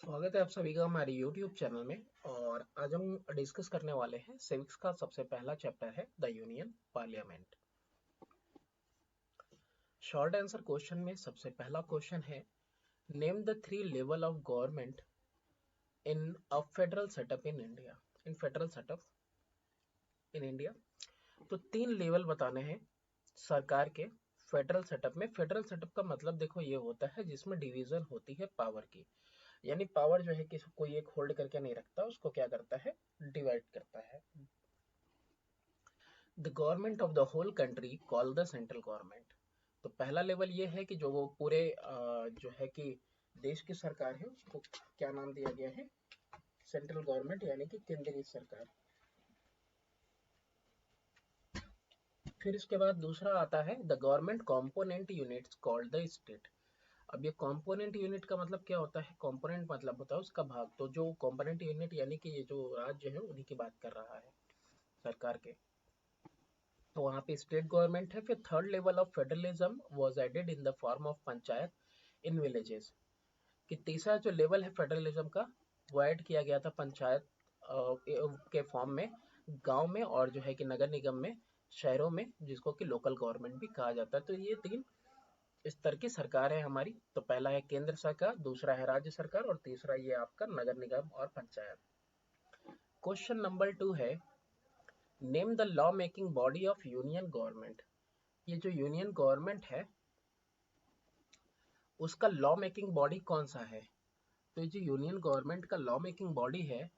स्वागत है आप सभी का हमारे YouTube चैनल में। और आज हम डिस्कस करने वाले हैं सिविक्स का सबसे पहला चैप्टर है the union parliament. Short answer question में सबसे पहला क्वेश्चन है, name the three level of government in a federal setup in India. In federal setup in India, तो तीन लेवल बताने हैं सरकार के फेडरल सेटअप में। फेडरल सेटअप का मतलब देखो ये होता है जिसमें डिवीजन होती है पावर की, यानी पावर जो है कि कोई एक होल्ड करके नहीं रखता, उसको क्या करता है, डिवाइड करता है। The government of the whole country call the central government. तो पहला लेवल ये है कि जो वो पूरे जो है कि देश की सरकार है उसको क्या नाम दिया गया है, सेंट्रल गवर्नमेंट, यानी कि केंद्रीय सरकार। फिर इसके बाद दूसरा आता है the government component units called the state. अब ये कंपोनेंट यूनिट का मतलब क्या होता है, कंपोनेंट मतलब होता है उसका भाग, तो जो कंपोनेंट यूनिट यानी कि ये जो राज्य है उन्हीं की बात कर रहा है सरकार के, तो वहाँ पे स्टेट गवर्नमेंट है। फिर third level of federalism was added in the form of panchayat in villages, कि तीसरा जो लेवल है फेडरलिज्म का वो ऐड किया गया था पंचायत के फॉर्म में, गांव में, और जो है कि नगर निगम में, शहरों में, जिसको कि लोकल गवर्नमेंट भी कहा जाता है। तो ये तीन स्तर की सरकार है हमारी। तो पहला है केंद्र सरकार, दूसरा है राज्य सरकार, और तीसरा ये आपका नगर निगम और पंचायत। क्वेश्चन नंबर 2 है, name the law making body of union government. ये जो यूनियन गवर्नमेंट है उसका लॉ मेकिंग बॉडी कौन सा है। तो ये जो यूनियन गवर्नमेंट का लॉ मेकिंग बॉडी है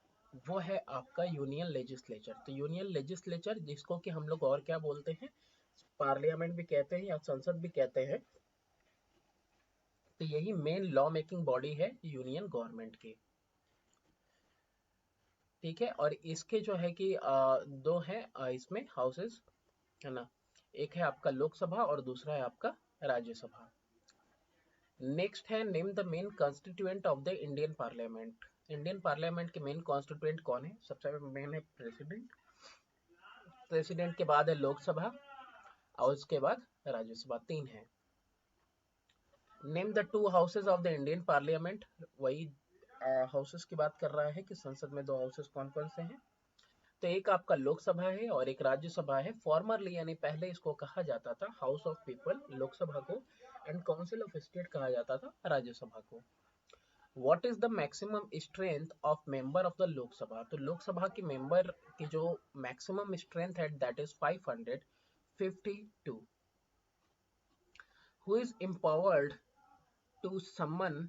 वो है आपका यूनियन लेजिस्लेचर। तो यूनियन लेजिस्लेचर जिसको कि हम लोग और क्या बोलते हैं, पार्लियामेंट भी कहते हैं या संसद भी कहते हैं। तो यही मेन लॉ मेकिंग बॉडी है यूनियन गवर्नमेंट की। ठीक है, और इसके जो है कि दो हैं इसमें हाउसेस, है ना, एक है आपका लोकसभा और दूसरा है आपका राज्यसभा। नेक्स्ट है, name the main constituent of the Indian parliament. Indian parliament के मेन कॉन्स्टिट्यूएंट कौन है। सबसे मेन है प्रेसिडेंट, प्रेसिडेंट के बाद है लोकसभा और उसके बाद राज्यसभा, तीन है। Name the two houses of the Indian parliament, वही हाउसेस की बात कर रहा है कि संसद में दो हाउसेस कौन कौन से हैं। तो एक आपका लोकसभा है और एक राज्यसभा है। फॉर्मरली यानी पहले इसको कहा जाता था हाउस ऑफ पीपल, लोकसभा को, एंड काउंसिल ऑफ स्टेट कहा जाता था राज्यसभा को। What is the maximum strength of member of the Lok Sabha. तो लोकसभा की मेंबर की जो मैक्सिमम स्ट्रेंथ है that is 552, who is empowered to summon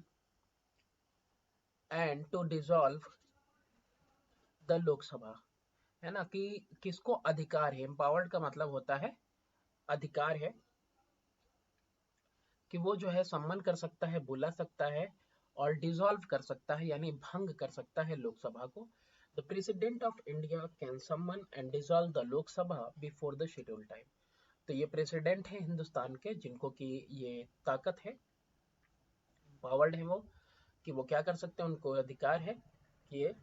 and to dissolve the Lok Sabha. है ना, कि किसको अधिकार है, एम्पावर्ड का मतलब होता है अधिकार है, कि वो जो है सम्मन कर सकता है, बुला सकता है, और डिसॉल्व कर सकता है यानी भंग कर सकता है लोकसभा को। The president of India can summon and dissolve the Lok Sabha before the schedule time. तो ये प्रेसिडेंट है हिंदुस्तान के जिनको कि ये ताकत है, पावर्ड है वो, कि वो क्या कर सकते हैं, उनको अधिकार है कि ये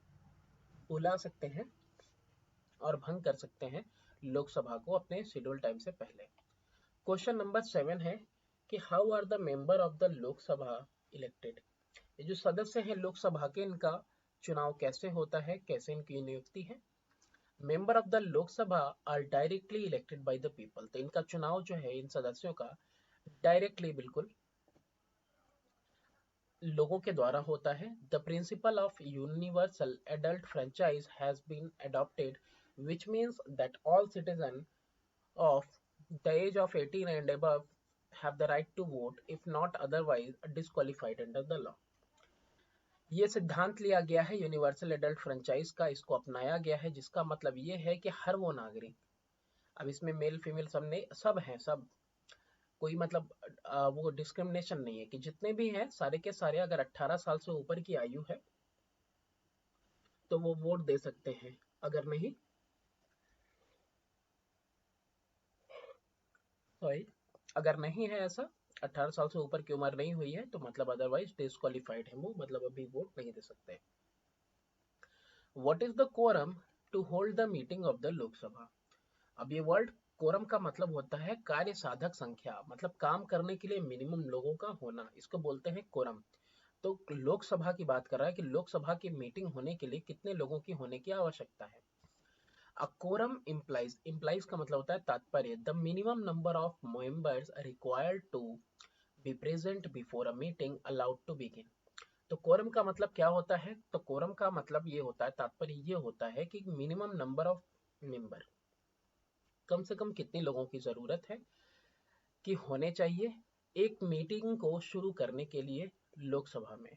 बुला सकते हैं और भंग कर सकते हैं लोकसभा को अपने शेड्यूल टाइम से पहले। क्वेश्चन नंबर 7 है कि how are the member of the Lok Sabha elected. ये जो सदस्य हैं लोकसभा के, इनका चुनाव कैसे होता है, कैसे इनकी नियुक्ति है। Member of the Lok Sabha are directly elected by the people. तो इनका चुनाव जो है इन सदस्यों का डायरेक्टली, बिल्कुल लोगों के द्वारा होता है। The principle of universal adult franchise has been adopted, which means that all citizens of the age of 18 and above have the right to vote if not otherwise disqualified under the law। ये सिद्धांत लिया गया है universal adult franchise का, इसको अपनाया गया है, जिसका मतलब ये है कि हर वो नागरिक, अब इसमें मेल फीमेल सब ने सब हैं, सब कोई मतलब वो डिस्क्रिमिनेशन नहीं है, कि जितने भी हैं सारे के सारे अगर 18 साल से ऊपर की आयु है तो वो वोट दे सकते हैं, अगर नहीं, सॉरी, अगर नहीं है ऐसा, 18 साल से ऊपर की उम्र नहीं हुई है तो मतलब अदरवाइज डिस्क्वालिफाइड है वो, मतलब अभी वोट नहीं दे सकते। What is the quorum to hold the meeting of the Lok Sabha. अब ये वर्ड कोरम का मतलब होता है कार्य साधक संख्या, मतलब काम करने के लिए मिनिमम लोगों का होना, इसको बोलते हैं कोरम। तो लोकसभा की बात कर रहा है कि लोकसभा की मीटिंग होने के लिए कितने लोगों की होने की आवश्यकता है। अ कोरम implies का मतलब होता है तात्पर्य, the minimum number of members required to be present before a meeting allowed to begin. तो कोरम का मतलब क्या होता है? तो कोरम का मतलब ये होता है, तात्पर्य ये होता है कि मिनिमम नंबर ऑफ मेंबर, कम से कम कितने लोगों की जरूरत है कि होने चाहिए एक मीटिंग को शुरू करने के लिए लोकसभा में।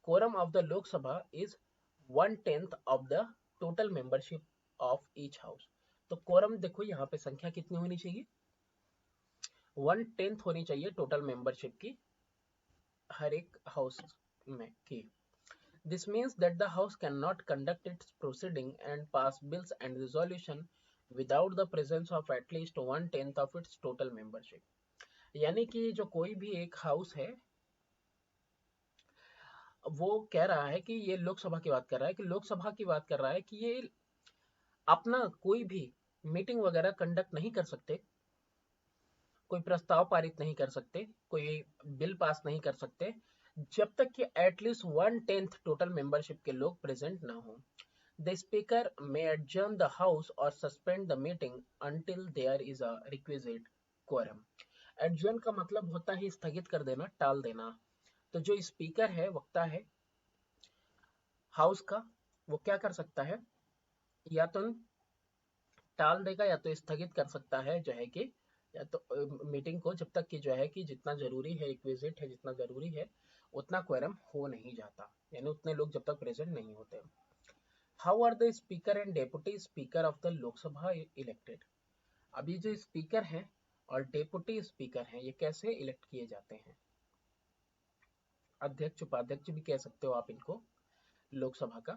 Quorum of the Lok Sabha is 1/10 of the total membership of each house. तो कोरम देखो यहाँ पे संख्या कितनी होनी चाहिए? 1/10 होनी चाहिए टोटल मेंबरशिप की हर एक हाउस में की। This means that the House cannot conduct its proceeding and pass bills and resolution without the presence of at least 1/10 of its total membership। यानी कि जो कोई भी एक हाउस है वो कह रहा है कि ये लोकसभा की बात कर रहा है कि लोकसभा की बात कर रहा है कि ये अपना कोई भी मीटिंग वगैरह कंडक्ट नहीं कर सकते, कोई प्रस्ताव पारित नहीं कर सकते, कोई बिल पास नहीं कर सकते जब तक कि एटलीस्ट 1/10 टोटल मेंबरशिप के लोग प्रेजेंट ना हो। The speaker may adjourn the house or suspend the meeting until there is a requisite quorum। Adjourn का मतलब होता है स्थगित कर देना, टाल देना। तो जो स्पीकर है, वक्ता है हाउस का, वो क्या कर सकता है? या तो टाल देगा या तो स्थगित कर सकता है जो है कि, या तो मीटिंग को जब तक कि जो है कि जितना जरूरी है, रिक्विजिट है जितना जरूरी है, उतना क्वेरम हो नहीं जाता, यानी उतने लोग जब तक प्रेजेंट नहीं होते। How are the speaker and deputy speaker of the Lok Sabha elected? अभी जो स्पीकर हैं और डेप्यूटी स्पीकर हैं ये कैसे इलेक्ट किए जाते हैं? अध्यक्ष उपाध्यक्ष भी कह सकते हो आप इनको लोकसभा का।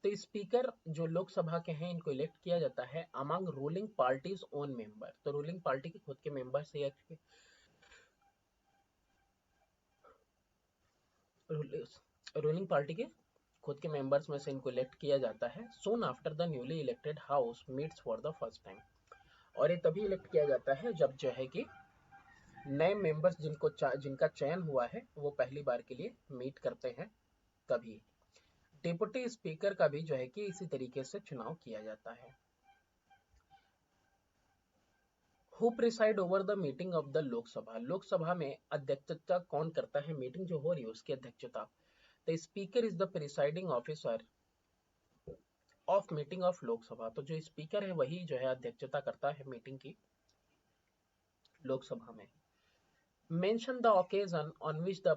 तो स्पीकर जो लोकसभा के हैं इनको इलेक्ट किया जाता है among ruling parties own member. तो रूलिंग पार्टी के खुद के मेंबर से रूलिंग पार्टी के खुद के मेंबर्स में से इनको इलेक्ट किया जाता है। Soon after the newly elected house meets for the first time. और ये तभी इलेक्ट किया जाता है जब जो है कि नए मेंबर्स जिनका चयन हुआ है वो पहली बार के लिए मीट करते हैं, तभी। डिप्टी स्पीकर का भी जो है कि इसी तरीके से चुनाव किया जाता है। Who preside over the meeting of the Lok Sabha? Lok Sabha में अध्यक्षता कौन करता है? मीटिंग जो हो रही है उसकी अध्यक्षता। The speaker is the presiding officer of meeting of Lok Sabha. तो जो स्पीकर है वही जो है अध्यक्षता करता है मीटिंग की लोकसभा में। Mention the occasion on which the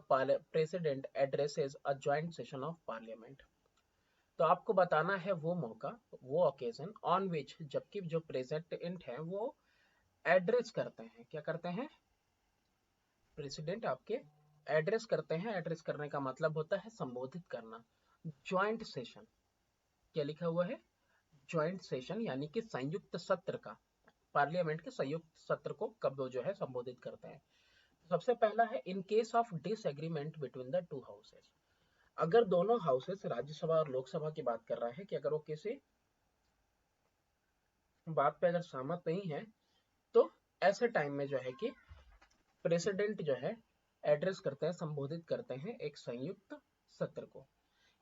president addresses a joint session of parliament। तो आपको बताना है वो मौका, वो occasion on which, जबकि जो प्रेसिडेंट है वो एड्रेस करते हैं, क्या करते हैं? प्रेसिडेंट आपके एड्रेस करते हैं। एड्रेस करने का मतलब होता है संबोधित करना। ज्वाइंट सेशन, क्या लिखा हुआ है? ज्वाइंट सेशन, यानी कि संयुक्त सत्र का, पार्लियामेंट के संयुक्त सत्र को कब जो है संबोधित करते हैं। सबसे पहला है इन case of disagreement between the two houses. अगर दोनों हाउसेस, राज्यसभा और लोकसभा की बात कर रहा है कि अगर वो किसी बात पे अगर सहमत नहीं है तो ऐसे टाइम में जो है कि प्रेसिडेंट जो है एड्रेस करते हैं, संबोधित करते हैं एक संयुक्त सत्र को।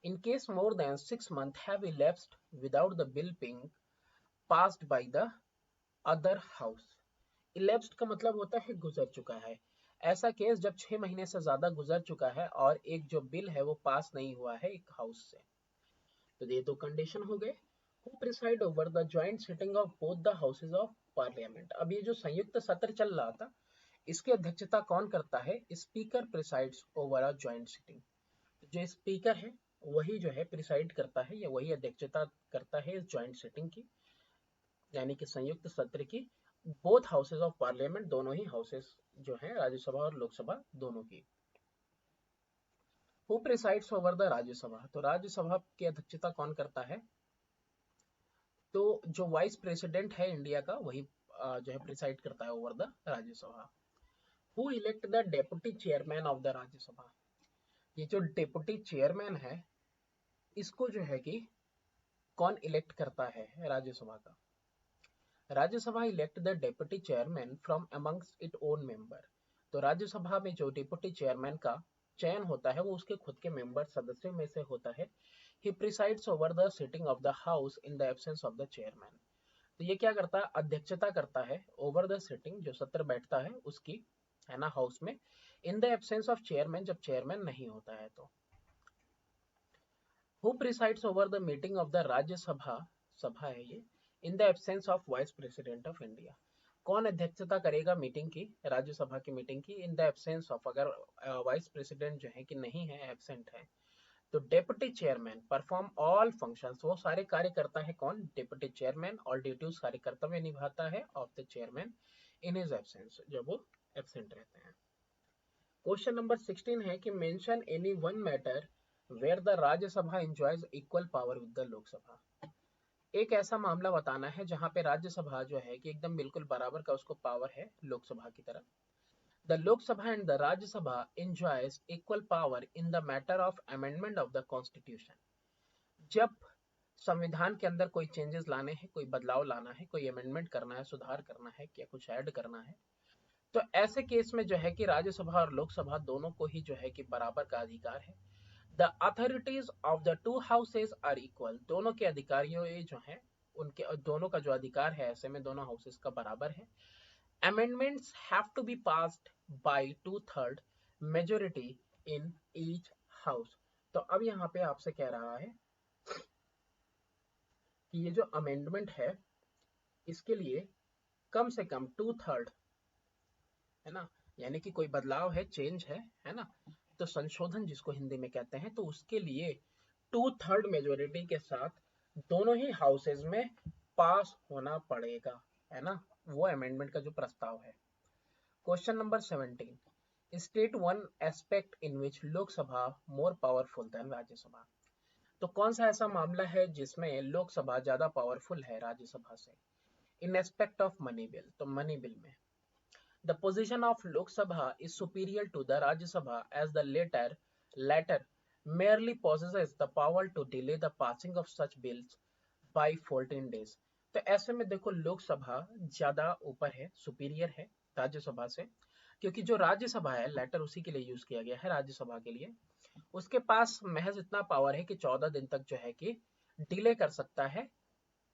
In case more than 6 months have elapsed without the bill being passed by the other house। elapsed का मतलब होता है गुजर चुका है। ऐसा केस जब 6 महीने से ज्यादा गुजर चुका है और एक जो बिल है वो पास नहीं हुआ है एक हाउस से। तो ये दो कंडीशन हो गए। Who preside over the joint sitting of both the houses of parliament? अब ये जो संयुक्त सत्र चल रहा था इसकी अध्यक्षता कौन करता है? Speaker presides over a joint sitting. जो स्पीकर है वही जो है प्रिसाइड करता है या वही अध्यक्षता करता है इस ज्वाइंट सिटिंग की, यानी कि संयुक्त सत्र की, बोथ हाउसेज ऑफ पार्लियामेंट, दोनों ही हाउसेज जो हैं राज्यसभा और लोकसभा दोनों की। Who presides over the Rajya Sabha? तो राज्यसभा की अध्यक्षता कौन करता है? तो जो वाइस प्रेसिडेंट है इंडिया का वही जो है प्रिसाइड करता है over the Rajya Sabha. Who elect the deputy chairman of the Rajya Sabha? ये जो डेप्यूटी चेयरमैन है इसको जो है कि कौन इलेक्ट करता है राज्यसभा का? Rajya Sabha elect the deputy chairman from amongst it own member. तो राज्यसभा में जो डिप्टी चेयरमैन का चयन होता है वो उसके खुद के मेंबर सदस्यों में से होता है। He presides over the sitting of the house in the absence of the chairman. तो ये क्या करता है, अध्यक्षता करता है ओवर द सिटिंग, जो सत्र बैठता है उसकी, है ना, हाउस में, in the absence of chairman, जब चेयरमैन नहीं होता है तो। Who presides over the meeting of the Rajya Sabha, सभा है ये, इन the absence of vice president of India. कौन अध्यक्षता करेगा मीटिंग की, राज्यसभा की मीटिंग की, इन द एब्सेंस ऑफ, अगर वाइस प्रेसिडेंट जो है कि नहीं है, एब्सेंट है, तो deputy chairman perform all functions, वो सारे कार्य करता है कौन, डेप्यूटी चेयरमैन, और ड्यूटीज सारे कर्तव्य निभाता है of the chairman in his absence, जब वो एब्सेंट रहते हैं। क्वेश्चन नंबर 16 है कि mention any one matter where the Rajya Sabha enjoys equal power with the Lok Sabha. एक ऐसा मामला बताना है जहां पे राज्यसभा जो है कि एकदम बिल्कुल बराबर का उसको पावर है लोकसभा की तरह। The Lok Sabha and the Rajya Sabha enjoys equal power in the matter of amendment of the Constitution. जब संविधान के अंदर कोई चेंजेस लाने हैं, कोई बदलाव लाना है, कोई अमेंडमेंट करना है, सुधार करना है, या कुछ ऐड करना है, तो ऐसे केस में जो है कि राज्यसभा और लोकसभा दोनों को ही जो है कि बराबर का अधिकार है। The authorities of the two houses are equal, दोनों के अधिकारियों जो है उनके दोनों का जो अधिकार है ऐसे में दोनों हाउसेज का बराबर है। Amendments have to be passed by 2/3 majority in each house। तो अब यहाँ पे आपसे कह रहा है कि ये जो अमेंडमेंट है इसके लिए कम से कम 2/3, है ना, यानी कि कोई बदलाव है, चेंज है ना, तो संशोधन जिसको हिंदी में कहते हैं, तो उसके लिए 2/3 मेजोरिटी के साथ दोनों ही हाउसेज में पास होना पड़ेगा, है ना, वो अमेंडमेंट का जो प्रस्ताव है। Question number 17, state one aspect in which Lok Sabha more powerful than Rajya Sabha. तो कौन सा ऐसा मामला है जिसमें लोकसभा ज्यादा पावरफुल है राज्यसभा से, in aspect of money bill, तो मनी बिल में। The position of Lok Sabha is superior to the Rajya Sabha as the latter merely possesses the power to delay the passing of such bills by 14 days। तो ऐसे में देखो लोकसभा ज्यादा ऊपर है, सुपीरियर है राज्यसभा से, क्योंकि जो राज्यसभा है, लेटर उसी के लिए यूज किया गया है राज्यसभा के लिए, उसके पास महज इतना पावर है कि 14 दिन तक जो है कि डिले कर सकता है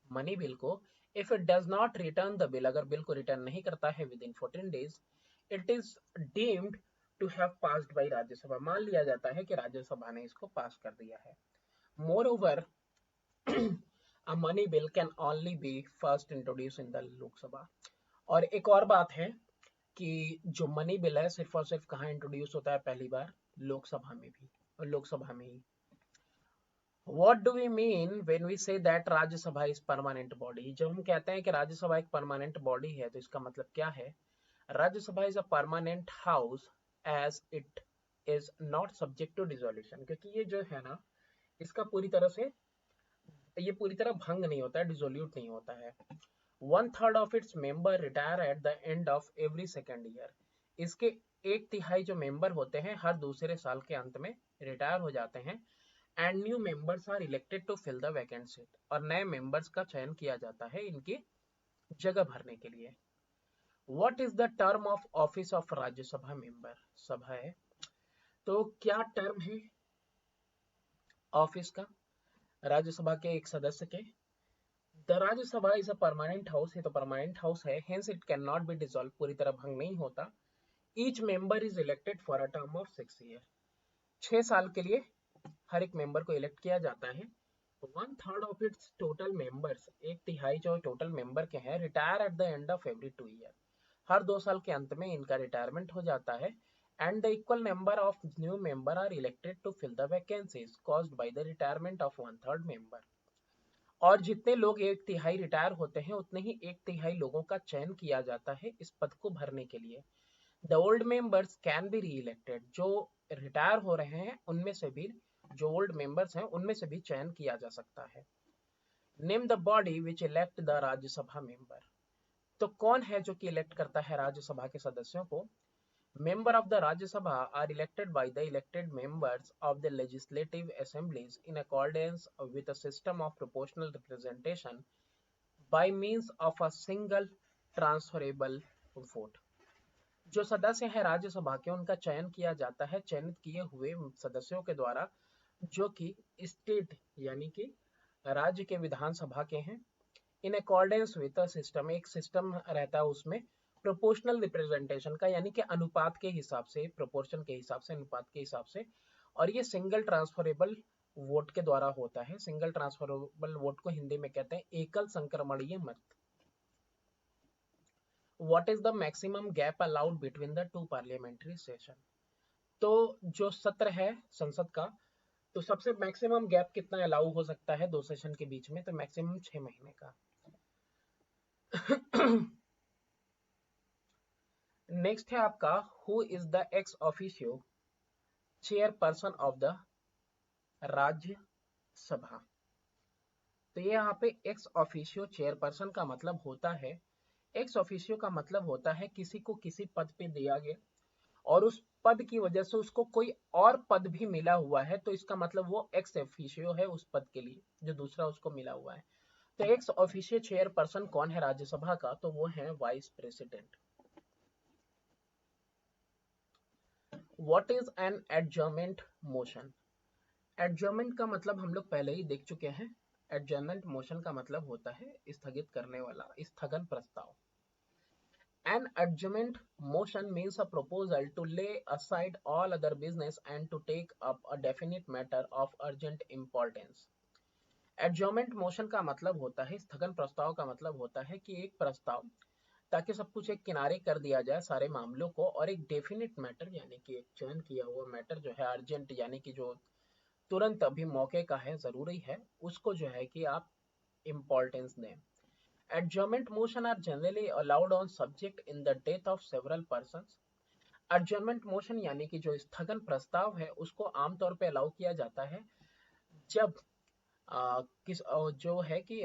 मनी बिल को। If it does not return the bill, अगर बिल को रिटर्न नहीं करता है within 14 days, it is deemed to have passed by Rajya Sabha, मान लिया जाता है कि राज्यसभा ने इसको पास कर दिया है। More over a money bill can only be first introduced in the Lok Sabha. और एक और बात है कि जो मनी बिल है सिर्फ और सिर्फ कहाँ इंट्रोड्यूस होता है पहली बार, लोकसभा में भी, और लोकसभा में ही। What do we mean when we say that Rajya Sabha is permanent body? जब हम कहते हैं कि राज्यसभा एक परमानेंट बॉडी है तो इसका मतलब क्या है। Rajya Sabha is a permanent house as it is not subject to dissolution, क्योंकि ये जो है ना इसका पूरी तरह से, ये पूरी तरह भंग नहीं होता है, डिसोल्यूट नहीं होता है। 1/3 of its member retire at the end of every second year, इसके 1/3 जो मेंबर होते हैं हर दूसरे साल के अंत में रिटायर हो जाते हैं। And new members are elected to fill the vacant seat, और नए मेंबर्स का चयन किया जाता है इनकी जगह भरने के लिए। What is the term of office of Rajya Sabha member, सभा है तो क्या टर्म है ऑफिस का राज्यसभा के एक सदस्य के। The Rajya Sabha is a permanent house, है तो परमानेंट हाउस है, hence it can not be dissolve, पूरी तरह भंग नहीं होता। Each member is elected for a term of 6 year, 6 साल के लिए हर एक मेंबर को इलेक्ट किया जाता है। 1/3 ऑफ इट्स टोटल मेंबर्स, 1/3 जो टोटल मेंबर के हैं, retire at the end of every 2 year, हर 2 साल के अंत में इनका रिटायरमेंट हो जाता है। And the equal number of new member are elected to fill the vacancies caused by the retirement of 1/3 member. और जितने लोग 1/3 रिटायर होते हैं उतने ही 1/3 लोगों का चयन किया जाता है इस पद को भरने के लिए। The old members can be री इलेक्टेड, जो रिटायर हो रहे हैं उनमें से भी, जो ओल्ड मेंबर्स हैं उनमें से भी चयन किया जा सकता है। Name the body which elect the Rajya Sabha member, तो कौन है जो कि इलेक्ट करता है राज्यसभा के सदस्यों को। Member of the Rajya Sabha are elected by the elected members of the legislative assemblies in accordance with a system of proportional representation by means of a single transferable vote. जो सदस्य हैं राज्यसभा के, उनका चयन किया जाता है चयनित किए हुए सदस्यों के द्वारा, जो कि स्टेट यानी कि राज्य के विधानसभा के हैं। इन अकॉर्डेंस विद अ सिस्टम, एक सिस्टम रहता है उसमें प्रोपोर्शनल रिप्रेजेंटेशन का, यानी कि अनुपात के हिसाब से, प्रोपोर्शन के हिसाब से, अनुपात के हिसाब से। और ये सिंगल ट्रांसफरेबल वोट के द्वारा होता है। सिंगल ट्रांसफरेबल वोट को हिंदी में कहते हैं एकल संक्रमणीय मत। What is the maximum gap allowed between the to parliamentary session? तो जो सत्र है संसद का, तो सबसे मैक्सिमम गैप कितना अलाउ हो सकता है दो सेशन के बीच में? तो मैक्सिमम 6 महीने का। नेक्स्ट है आपका, who is the ex officio chairperson of the Rajya Sabha? तो ये यहाँ पे एक्स ऑफिशियो चेयरपर्सन का मतलब होता है, एक्स ऑफिशियो का मतलब होता है किसी को किसी पद पे दिया गया और उस पद की वजह से उसको कोई और पद भी मिला हुआ है, तो इसका मतलब वो एक्स ऑफिशियो है उस पद के लिए जो दूसरा उसको मिला हुआ है। तो एक्स ऑफिशियो चेयरपर्सन कौन है राज्यसभा का? तो वो है vice president. What is an adjournment motion? Adjournment का मतलब हम लोग पहले ही देख चुके हैं। एडजर्नमेंट मोशन का मतलब होता है स्थगित करने वाला, स्थगन प्रस्ताव। An adjournment motion means a proposal to lay aside all other business and to take up a definite matter of urgent importance. Adjournment motion का मतलब होता है, स्थगन प्रस्ताव का मतलब होता है कि एक प्रस्ताव, ताकि सब कुछ एक किनारे कर दिया जाए सारे मामलों को, और एक डेफिनेट मैटर यानी कि एक चयन किया हुआ मैटर जो है अर्जेंट यानी कि जो तुरंत अभी मौके का है, जरूरी है, उसको जो है कि आप इम्पोर्टेंस दें। Adjournment motion are generally allowed on subject in the death of several persons. Adjournment motion यानी कि जो स्थगन प्रस्ताव है उसको आमतौर पे अलाउ किया जाता है जब जो है कि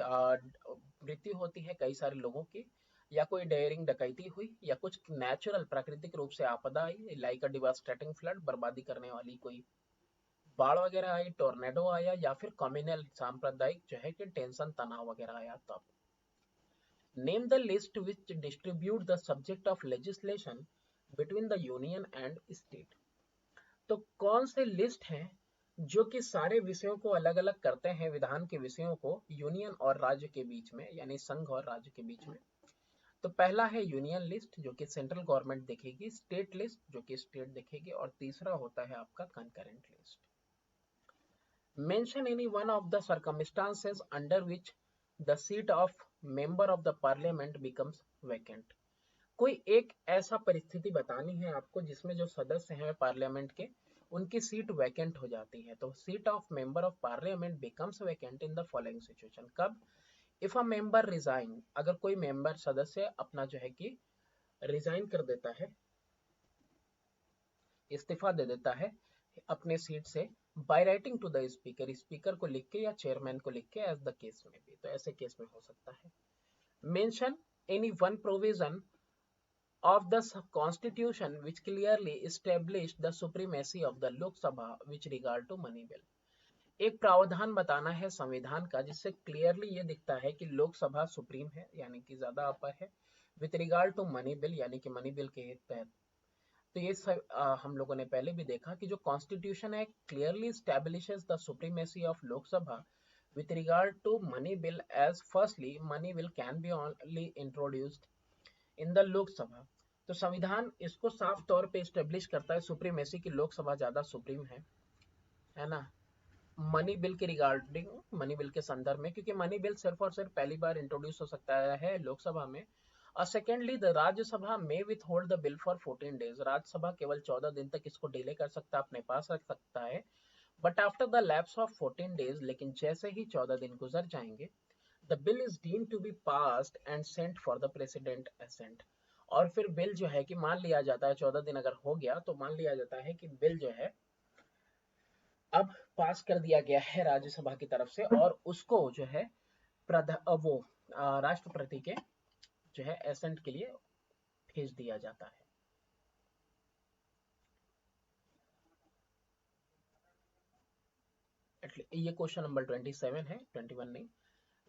मृत्यु होती है कई सारे लोगों की, या कोई डेयरिंग डकैती हुई, या कुछ नेचुरल प्राकृतिक रूप से आपदा आई, लाइक अ डिवास्टेटिंग फ्लड, बर्बादी करने वाली कोई बाढ़ वगैरह आई, टोर्नेडो आया, या फिर कम्युनल सांप्रदायिक जो है कि टेंशन तनाव वगैरह आया तब। Name the list which distribute the subject of legislation between the union and state. तो कौन से लिस्ट हैं जो कि सारे विषयों को अलग अलग करते हैं, विधान के विषयों को यूनियन और राज्य के बीच में, यानी संघ और राज्य के बीच में? तो पहला है यूनियन लिस्ट जो कि सेंट्रल गवर्नमेंट देखेगी, स्टेट लिस्ट जो कि स्टेट देखेगी, और तीसरा होता है आपका concurrent list. Mention any one of the circumstances under which the seat of member of the parliament becomes vacant. कोई एक ऐसा परिस्थिति बतानी है आपको जिसमें जो सदस्य हैं पार्लियामेंट के, उनकी सीट वैकेंट हो जाती है। तो seat of member of parliament becomes vacant in the following situation. कब? इफ अ मेंबर रिजाइन, अगर कोई मेंबर सदस्य अपना जो है कि रिजाइन कर देता है, इस्तीफा दे देता है अपने सीट से, by writing to the speaker, speaker को लिख के या चेयरमैन को लिख के, एज द केस में भी, तो ऐसे केस में हो सकता है। Mention any one provision of the constitution which clearly established the supremacy of the Lok Sabha with regard to money bill. एक प्रावधान बताना है संविधान का जिससे क्लियरली ये दिखता है कि लोकसभा सुप्रीम है, यानी कि ज्यादा अपर है, with regard to money bill यानी कि मनी बिल के तहत। तो ये हम लोगों ने पहले भी देखा कि जो कॉन्स्टिट्यूशन है clearly establishes the supremacy of Lok Sabha with regard to money bill, as firstly money bill can be only introduced in the Lok Sabha. तो संविधान इसको साफ तौर पे स्टेब्लिश करता है सुप्रीमेसी की, लोकसभा ज्यादा सुप्रीम है ना, मनी बिल के रिगार्डिंग, मनी बिल के संदर्भ में, क्योंकि मनी बिल सिर्फ और सिर्फ पहली बार इंट्रोड्यूस हो सकता है लोकसभा में। और सेकेंडली द राज्यसभा में with hold the bill for 14 days, Rajya Sabha केवल 14 दिन तक इसको डिले कर सकता है, अपने पास रख सकता है। But after the lapse of 14 days, लेकिन जैसे ही 14 दिन गुजर जाएंगे, the bill is deemed to be passed and sent for the president assent. और फिर बिल जो है कि मान लिया जाता है 14 दिन अगर हो गया तो मान लिया जाता है कि बिल जो है अब पास कर दिया गया है राज्यसभा की तरफ से, और उसको जो है राष्ट्रपति के जो है एसेंट के लिए भेज दिया जाता है। ये क्वेश्चन नंबर 27 है, 21 नहीं।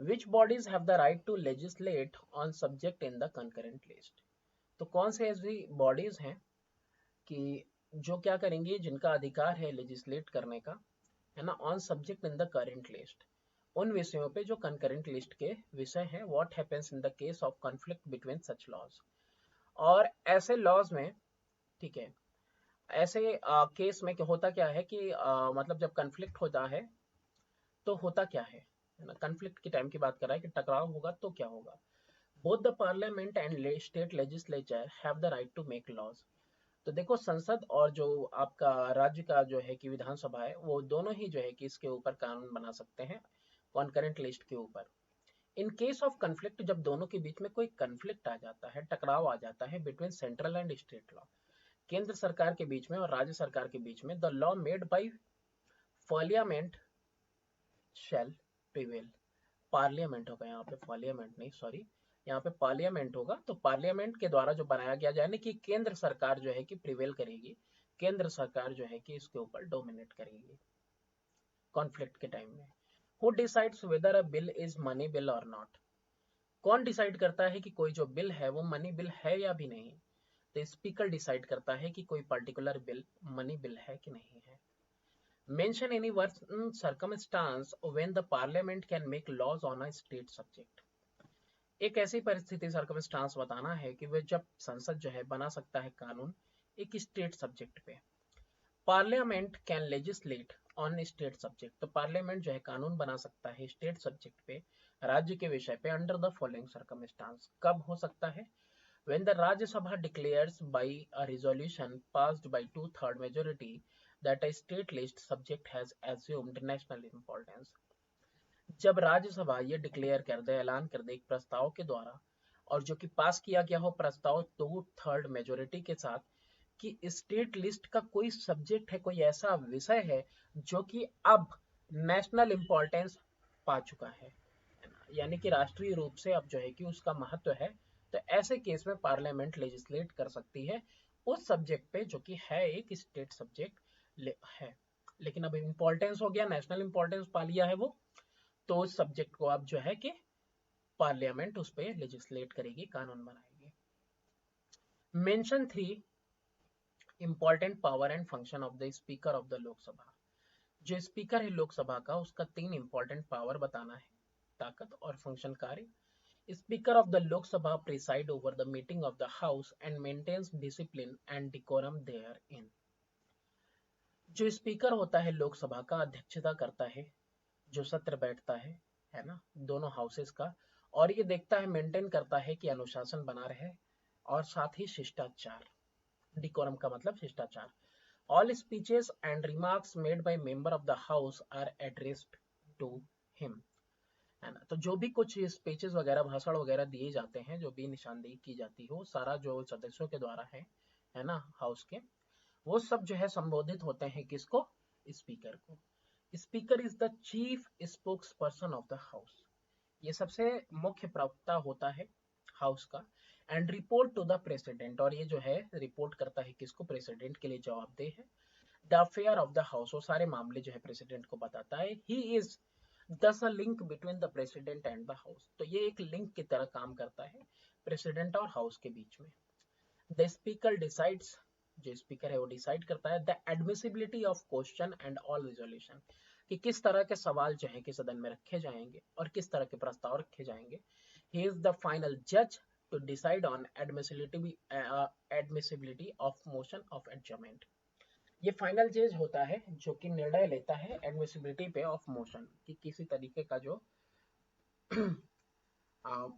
Which bodies have the right to legislate on subject in the concurrent list? तो कौन से ऐसी बॉडीज हैं कि जो क्या करेंगी, जिनका अधिकार है लेजिस्लेट करने का, है ना, on subject in the current list, उन विषयों पे जो कंकरेंट लिस्ट के विषय हैं, what happens in the case of conflict between such laws. और ऐसे लॉज में, ठीक है, ऐसे केस में क्या होता, क्या है कि मतलब जब कन्फ्लिक्ट होता है तो होता क्या है ना, कन्फ्लिक्ट के टाइम की बात कर रहा है कि टकराव होगा तो क्या होगा। Both the parliament and state legislature have the right to make laws. तो देखो, संसद और जो आपका राज्य का जो है कि विधानसभा है, वो दोनों ही जो है कि इसके ऊपर कानून बना सकते हैं कॉन्करेंट लिस्ट के ऊपर। इन केस ऑफ कन्फ्लिक्ट, जब दोनों के बीच में कोई कन्फ्लिक्ट आ जाता है, टकराव आ जाता है between central and state law, केंद्र सरकार के बीच में और राज्य सरकार के बीच में, the law made by parliament shall prevail. Parliament होगा यहाँ पे, पार्लियामेंट नहीं, सॉरी, यहाँ पे पार्लियामेंट होगा। तो पार्लियामेंट के द्वारा जो बनाया गया, यानी कि केंद्र सरकार जो है कि प्रिवेल करेगी, केंद्र सरकार जो है कि इसके ऊपर डोमिनेट करेगी कॉन्फ्लिक्ट के टाइम में। Who decides whether a bill is money bill और नॉट। कौन डिसाइड करता है कि कोई जो बिल है वो मनी बिल है या भी नहीं। तो स्पीकर डिसाइड करता है कि कोई पर्टिकुलर बिल मनी बिल है कि नहीं है। Mention any one circumstance when the parliament can make laws on a state subject। एक ऐसी परिस्थिति, सर्कमस्टांस बताना है कि वह जब संसद जो है बना सकता है कानून एक स्टेट सब्जेक्ट पे। Parliament can legislate on state subject. तो पार्लियामेंट जो है कानून बना सकता है स्टेट सब्जेक्ट पे, राज्य के विषय पे, अंडर द फॉलोइंग सर्कमस्टांस। कब हो सकता है? When the Rajya Sabha declares by a resolution passed by 2/3 majority that a state list subject has assumed national importance। जब राज्यसभा ये डिक्लेयर कर दे, ऐलान कर दे एक प्रस्ताव के द्वारा, और जो कि पास किया गया हो प्रस्ताव 2/3 मेजोरिटी के साथ, कि स्टेट लिस्ट का कोई सब्जेक्ट है, कोई ऐसा विषय है जो कि अब नेशनल इंपॉर्टेंस पा चुका है, यानी कि राष्ट्रीय रूप से अब जो है कि उसका महत्व है। तो ऐसे केस में पार्लियामेंट लेजिस्लेट कर सकती है उस सब्जेक्ट पे जो कि है एक स्टेट सब्जेक्ट है, लेकिन अब इंपॉर्टेंस हो गया, नेशनल इंपॉर्टेंस पा लिया है वो, तो उस सब्जेक्ट को अब जो है कि पार्लियामेंट उस पर लेजिस्लेट करेगी, कानून बनाएगी। Mention 3 important power and function of the speaker of the Lok Sabha. जो स्पीकर है लोकसभा का, उसका 3 इंपॉर्टेंट पावर बताना है, ताकत और फंक्शन, कार्य। Speaker of the Lok Sabha preside over the meeting of the house and maintains discipline and decorum therein. जो स्पीकर होता है लोकसभा का, अध्यक्षता करता है, जो सत्र बैठता है ना, दोनों हाउसेस का, और ये देखता है, मेंटेन करता है कि अनुशासन बना रहे, और साथ ही शिष्टाचार, डिकोरम का मतलब शिष्टाचार। All speeches and remarks made by member of the house are addressed to him, है ना। तो जो भी कुछ स्पीचेस वगैरह, भाषण वगैरह दिए जाते हैं, जो भी निशानदेही की जाती हो, सारा जो सदस्यों के द्वारा है ना, हाउस के, वो सब जो है संबोधित होते हैं किसको? स्पीकर को। Speaker is the chief spokesperson of the house. ये सबसे मुख्य प्रवक्ता होता है हाउस का। And report to the president, और ये जो है रिपोर्ट करता है किसको? प्रेसिडेंट के लिए जवाबदेह है। The affair of the house, वो सारे मामले जो है प्रेसिडेंट को बताता है। ही इज दस a link between the president and the house. तो ये एक लिंक की तरह काम करता है प्रेसिडेंट और हाउस के बीच में। द स्पीकर डिसाइड्स, जो स्पीकर है वो डिसाइड करता है the admissibility of question and all resolution, कि किस तरह के सवाल जो है कि सदन में रखे जाएंगे और किस तरह के प्रस्ताव रखे जाएंगे। ही इज द फाइनल जज to decide on admissibility of motion of adjournment. ये फाइनल जज होता है जो कि निर्णय लेता है एडमिसिबिलिटी पे ऑफ मोशन, कि किसी तरीके का जो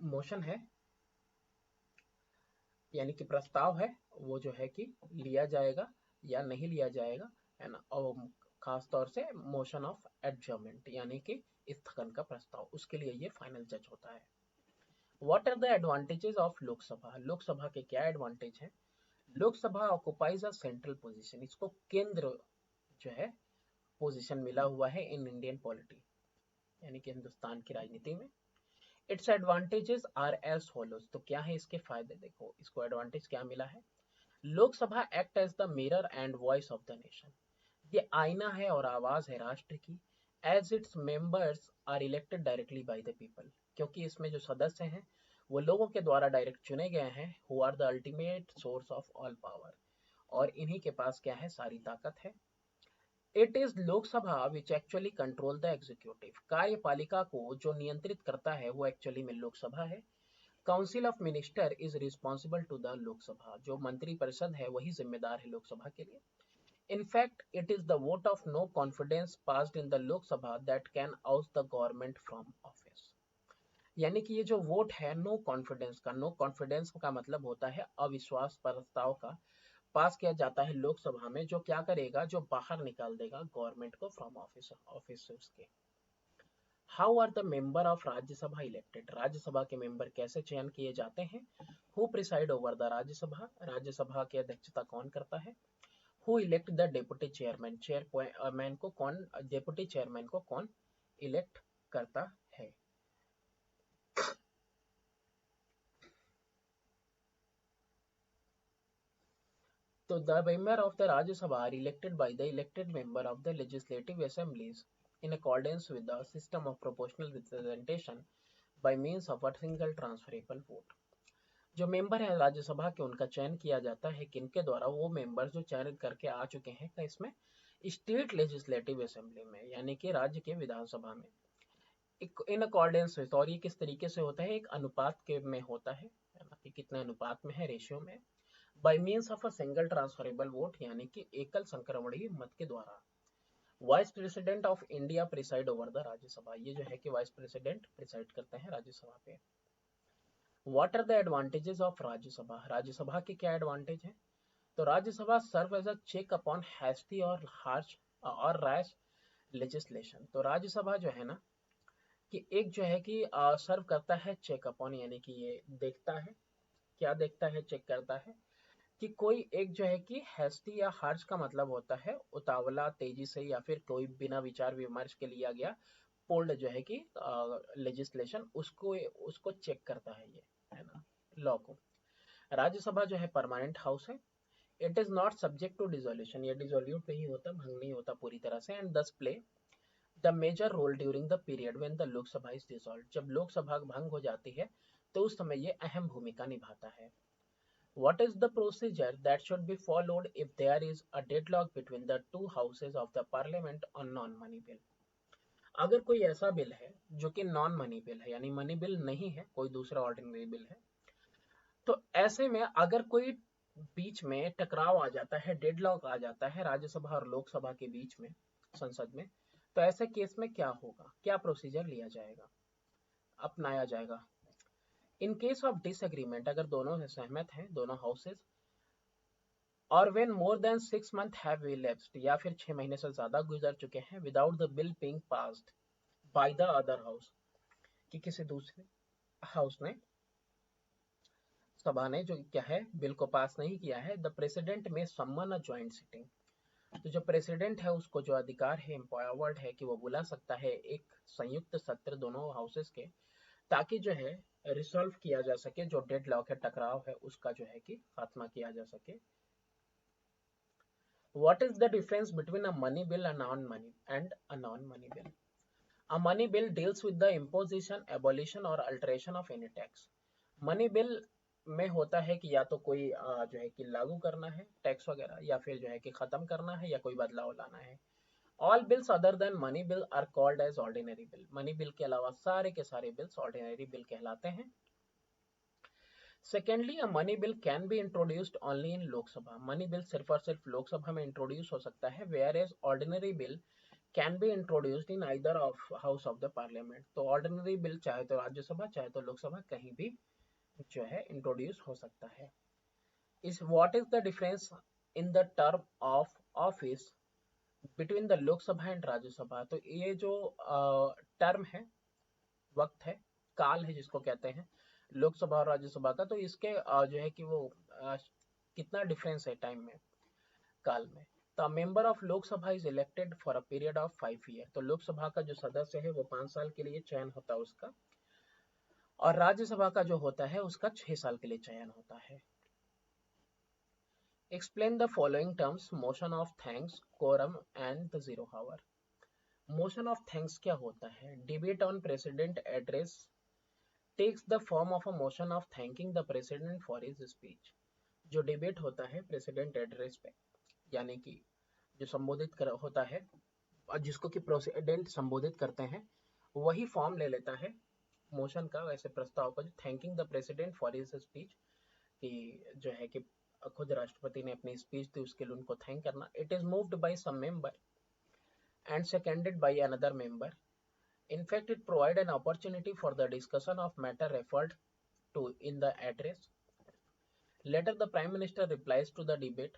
मोशन है, यानी कि प्रस्ताव है, वो जो है कि लिया जाएगा या नहीं लिया जाएगा, है ना। और खास तौर से मोशन ऑफ एडजर्नमेंट, यानी कि स्थगन का प्रस्ताव, उसके लिए ये फाइनल जज होता है। What are the advantages of Lok Sabha? Lok Sabha के क्या एडवांटेज हैं? Lok Sabha occupies a central position, इसको केंद्र जो है पोजीशन मिला हुआ है इन इंडियन पॉलिटी, यानी कि हिंदुस्तान की राजनीति में। Its advantages are as follows. तो क्या है इसके फायदे? देखो, इसको एडवांटेज क्या मिला है। Lok Sabha act as the mirror and voice of the nation, ये आईना है और आवाज है राष्ट्र की। As its members are elected directly by the people, क्योंकि इसमें जो सदस्य हैं वो लोगों के द्वारा डायरेक्ट चुने गए हैं, who are the ultimate source of all power, और इन्हीं के पास क्या है, सारी ताकत है। It is Lok Sabha which actually control the executive, कार्यपालिका को जो नियंत्रित करता है वो एक्चुअली में लोकसभा है। Council of minister is responsible to the Lok Sabha, जो मंत्री परिषद है वही जिम्मेदार है लोकसभा के लिए। In fact, it is the vote of no confidence passed in the Lok Sabha that can oust the government from office. यानी कि ये जो वोट है नो कॉन्फिडेंस का, नो कॉन्फिडेंस का मतलब होता है अविश्वास प्रस्ताव का, पास किया जाता है लोकसभा में, जो क्या करेगा, जो बाहर निकाल देगा गवर्नमेंट को फ्रॉम ऑफिस, ऑफिस से उसके। How are the member of Rajya Sabha elected, Rajya Sabha के मेंबर कैसे चयन किए जाते हैं। Who preside over the Rajya Sabha, Rajya Sabha की अध्यक्षता कौन करता है। Who elect the deputy chairman, chairman को कौन, डेप्यूटी चेयरमैन को कौन इलेक्ट करता है। तो the member of the Rajya Sabha are elected by the elected member of the legislative assemblies in accordance with the system of proportional representation by means of a single transferable vote. जो member है राज्यसभा के, उनका चयन किया जाता है किनके द्वारा, वो मेंबर जो चयन करके आ चुके हैं इसमें स्टेट लेजिस्लेटिव असेंबली में, यानी कि राज्य के विधानसभा में। इन अकॉर्डेंस विद, और ये किस तरीके से होता है, एक अनुपात के में होता है ना, कि कितने अनुपात में है, रेशियो में, bye means of a single transferable vote, यानी कि एकल संक्रमणीय मत के द्वारा। Vice president of India preside over the Rajya Sabha, ये जो है कि वाइस प्रेसिडेंट प्रिसाइड करते हैं राज्यसभा पे। What are the advantages of Rajya Sabha, Rajya Sabha के क्या एडवांटेज है। तो Rajya Sabha serve as a check upon hasty और हार्श और रैश लेजिस्लेशन। तो राज्यसभा जो है ना, कि एक जो है कि सर्व करता है चेक अपॉन, यानी कि ये देखता है, क्या देखता है, चेक करता है कि कोई एक जो है कि हैस्टी या हार्श का मतलब होता है उतावला, तेजी से, या फिर कोई बिना विचार विमर्श के लिया गया पोल्ड जो है कि लेजिस्लेशन, उसको उसको चेक करता है ये, है ना, लॉ को। राज्यसभा जो है परमानेंट हाउस है। It is not subject to dissolution, ये डिसोल्यूट नहीं होता, भंग नहीं होता पूरी तरह से, and thus play the major role during the period when the Lok Sabha is dissolved, जब लोकसभा भंग हो जाती है तो उस समय ये अहम भूमिका निभाता है। What is the procedure that should be followed if there is a deadlock between the two houses of the parliament on non-money bill? अगर कोई ऐसा बिल है जो कि नॉन मनी बिल है, यानी मनी बिल नहीं है, कोई दूसरा ऑर्डिनरी बिल है, तो ऐसे में अगर कोई बीच में टकराव आ जाता है, डेडलॉक आ जाता है राज्यसभा और लोकसभा के बीच में, संसद में, तो ऐसे केस में क्या होगा, क्या प्रोसीजर लिया जाएगा, अपनाया जाएगा। इन केस ऑफ डिसएग्रीमेंट, अगर दोनों से सहमत हैं, दोनों हाउसेस, और when more than 6 month have elapsed, या फिर 6 महीने से ज्यादा गुजर चुके हैं, without the bill being passed by the other house, कि किसी दूसरे हाउस ने, सभा ने जो क्या है बिल को पास नहीं किया है, द प्रेसिडेंट में समन अ जॉइंट सिटिंग, तो जो प्रेसिडेंट है उसको जो अधिकार है, एम्पावर्ड है, कि वो बुला सकता है एक संयुक्त सत्र दोनों हाउसेस के, ताकि जो है रिसॉल्व किया जा सके, जो डेडलॉक है, टकराव है, उसका जो है कि खात्मा किया जा सके। What is the difference between a money bill and a non-money bill? A money bill deals with the imposition, abolition or alteration of any tax. Money bill में होता है कि या तो कोई जो है कि लागू करना है टैक्स वगैरह, या फिर जो है कि खत्म करना है, या कोई बदलाव लाना है। All bills other than money bill are called as ordinary bill. Money bill के अलावा सारे के सारे बिल्स ऑर्डिनरी बिल कहलाते हैं। Secondly, a money bill can be introduced only in Lok Sabha, money bill सिर्फ और सिर्फ लोकसभा में इंट्रोड्यूस हो सकता है, whereas ordinary bill can be introduced in either of house of the parliament. तो ऑर्डिनरी बिल चाहे तो राज्यसभा चाहे तो लोकसभा कहीं भी जो है इंट्रोड्यूस हो सकता है। इस what is the difference in the term of office between the Lok Sabha and Rajya Sabha, तो ये जो टर्म है, वक्त है, काल है जिसको कहते हैं लोकसभा और राज्यसभा का, तो इसके जो है कि वो कितना डिफरेंस है टाइम में, काल में। तो member of Lok Sabha is elected for a period of 5 year, तो लोकसभा का जो सदस्य है वो 5 साल के लिए चयन होता है उसका, और राज्यसभा का जो होता है उसका 6 साल के लिए चयन होता है। Explain the following terms, motion of thanks, quorum and the zero hour. Motion of thanks क्या होता है, debate on president address takes the form of a motion of thanking the president for his speech. जो debate होता है president address पे, यानी कि जो संबोधित होता है और जिसको कि प्रेसिडेंट संबोधित करते हैं, वही फॉर्म ले लेता है मोशन का, वैसे प्रस्ताव का, जो thanking the president for his speech, कि जो है कि खुद राष्ट्रपति ने अपनी स्पीच दी उसके लिए उनको थैंक करना। It is moved by some member and seconded by another member. In fact, it provides an opportunity for the discussion of matter referred to in the address. Later, the Prime Minister replies to the debate.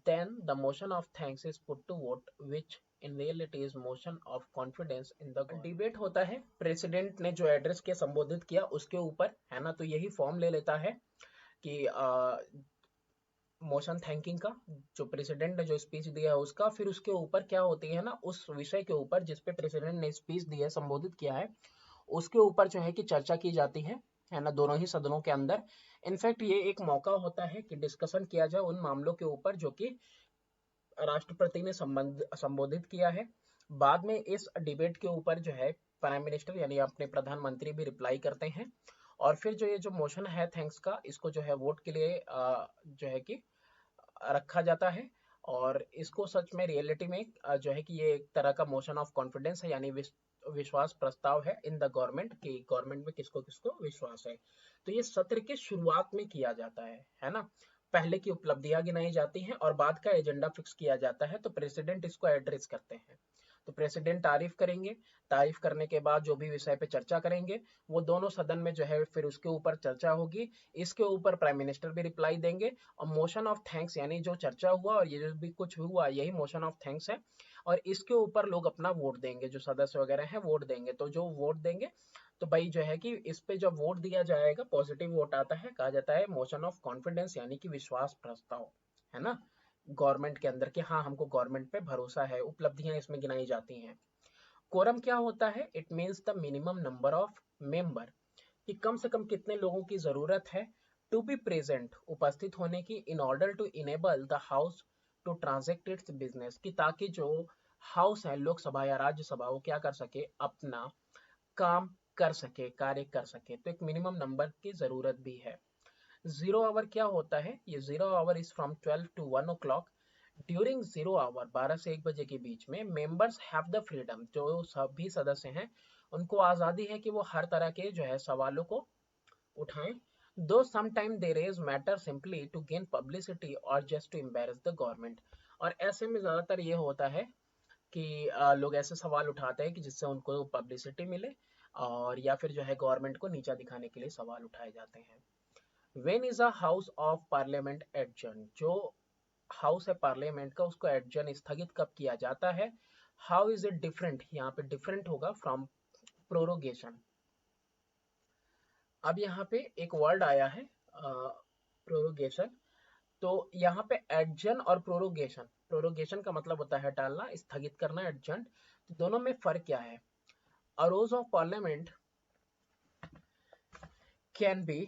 Then, the motion of thanks is put to vote, which in reality is motion of confidence in the government. Debate होता है, president ने जो address के संबोधित किया उसके ऊपर, है ना, तो यही फॉर्म ले लेता है कि मोशन थैंकिंग का, जो प्रेसिडेंट ने जो स्पीच दिया है उसका, फिर उसके ऊपर क्या होती है ना, उस विषय के ऊपर जिसपे प्रेसिडेंट ने स्पीच दी है, संबोधित किया है, उसके ऊपर जो है कि चर्चा की जाती है ना, दोनों ही सदनों के अंदर। इनफैक्ट ये एक मौका होता है कि डिस्कशन किया जाए उन मामलों के ऊपर जो कि राष्ट्रपति ने संबोधित किया है। बाद में इस डिबेट के ऊपर जो है प्राइम मिनिस्टर यानी अपने प्रधानमंत्री भी रिप्लाई करते हैं, और फिर जो ये जो मोशन है थैंक्स का, इसको जो है वोट के लिए जो है कि रखा जाता है। और इसको सच में रियलिटी में जो है कि ये एक तरह का मोशन ऑफ कॉन्फिडेंस है, यानी विश्वास प्रस्ताव है इन द गवर्नमेंट, कि गवर्नमेंट में किसको किसको विश्वास है। तो ये सत्र के शुरुआत में किया जाता है ना। पहले की उपलब्धियां गिनाई जाती हैं और बाद का एजेंडा फिक्स किया जाता है, तो प्रेसिडेंट इसको एड्रेस करते हैं। तो प्रेसिडेंट तारीफ करेंगे, तारीफ करने के बाद जो भी विषय पे चर्चा करेंगे वो दोनों सदन में जो है फिर उसके ऊपर चर्चा होगी। इसके ऊपर प्राइम मिनिस्टर भी रिप्लाई देंगे, और मोशन ऑफ थैंक्स यानी जो चर्चा हुआ और ये जो भी कुछ हुआ यही मोशन ऑफ थैंक्स है, और इसके ऊपर लोग अपना वोट देंगे, जो सदस्य वगैरह हैं वोट देंगे। तो जो वोट देंगे तो भाई जो है कि इस पे जब वोट दिया जाएगा, पॉजिटिव वोट आता है, कहा जाता है मोशन ऑफ कॉन्फिडेंस यानी कि विश्वास प्रस्ताव, है ना, गवर्नमेंट के अंदर, कि हाँ हमको गवर्नमेंट पे भरोसा है, उपलब्धियां इसमें गिनाई जाती हैं। कोरम क्या होता है? It means the minimum number of member, कि कम से कम कितने लोगों की जरूरत है टू बी प्रेजेंट, उपस्थित होने की, in order to enable the house to transact its business, कि ताकि जो हाउस है, लोकसभा या राज्यसभा, वो क्या कर सके, अपना काम कर सके, कार्य कर सके। तो एक मिनिमम नंबर की जरूरत भी है। जीरो आवर क्या होता है? ये zero hour is from 12 to 1 o'clock। During zero hour 12 से 1 बजे के बीच में मेंबर्स हैव द फ्रीडम, जो सभी सदस्य हैं उनको आजादी है कि वो हर तरह के जो है सवालों को उठाएं। Though sometime they raise matter simply to gain publicity और just to embarrass the government. और ऐसे में ज्यादातर ये होता है कि लोग ऐसे सवाल उठाते हैं कि जिससे उनको पब्लिसिटी मिले, और या फिर जो है गवर्नमेंट को नीचा दिखाने के लिए सवाल उठाए जाते हैं। When is a house of parliament adjourn? जो हाउस है पार्लियामेंट का, उसको एडजर्न स्थगित कब किया जाता है? How is it different? यहाँ पे डिफरेंट होगा फ्रॉम प्रोरोगेशन। अब यहाँ पे एक वर्ड आया है प्रोरोगेशन, तो यहाँ पे एडजर्न और प्रोरोगेशन, प्रोरोगेशन का मतलब होता है टालना, स्थगित करना, एडजर्न, तो दोनों में फर्क क्या है? A rose of parliament can be,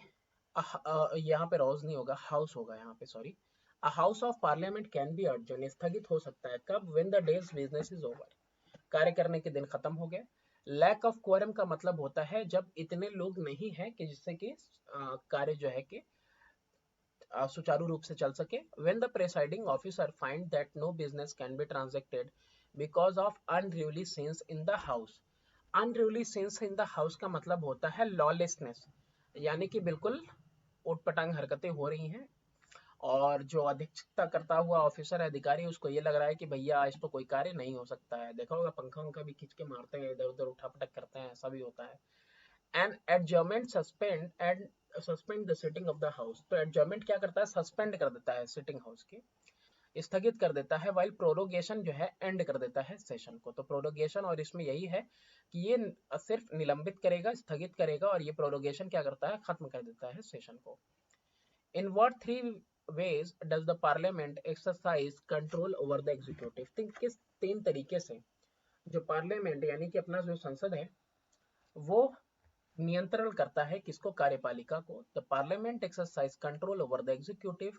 यहाँ पे रोज नहीं होगा, हाउस होगा यहाँ पे, sorry. A house of parliament can be अर्जन, स्थगित हो सकता है कब? When the day's business is over, कार्य करने के दिन खत्म हो गए। लैक ऑफ क्वोरम का मतलब होता है जब इतने लोग नहीं हैं कि जिससे कि कार्य जो है कि सुचारू रूप से चल सके। When the presiding officer find that no business can be transacted because of unruly scenes in the house. Unruly scenes in the house का मतलब होता है लॉलेसनेस, यानी कि बिल्कुल उटपटांग हरकतें हो रही हैं, और जो अध्यक्षता करता हुआ ऑफिसर अधिकारी, उसको ये लग रहा है कि भैया आज तो कोई कार्य नहीं हो सकता है। देखा होगा पंखा उनका भी खींच के मारते हैं, इधर उधर उठा पटक करते हैं, ऐसा भी होता है। And adjournment suspend the sitting of the house, तो एडजर्नमेंट क्या करता है? सस्पेंड कर देता है सिटिंग हाउस की, स्थगित कर देता है। वाइल प्रोरोगेशन जो है एंड कर देता है सेशन को। तो प्रोरोगेशन और इसमें यही है कि ये सिर्फ निलंबित करेगा, स्थगित करेगा, और ये प्रोरोगेशन क्या करता है? खत्म कर देता है सेशन को। In what three ways does the parliament exercise control over the executive? किस तीन तरीके से जो पार्लियामेंट यानी कि अपना जो संसद है वो नियंत्रण करता है किसको? कार्यपालिका को। The parliament exercise control over the executive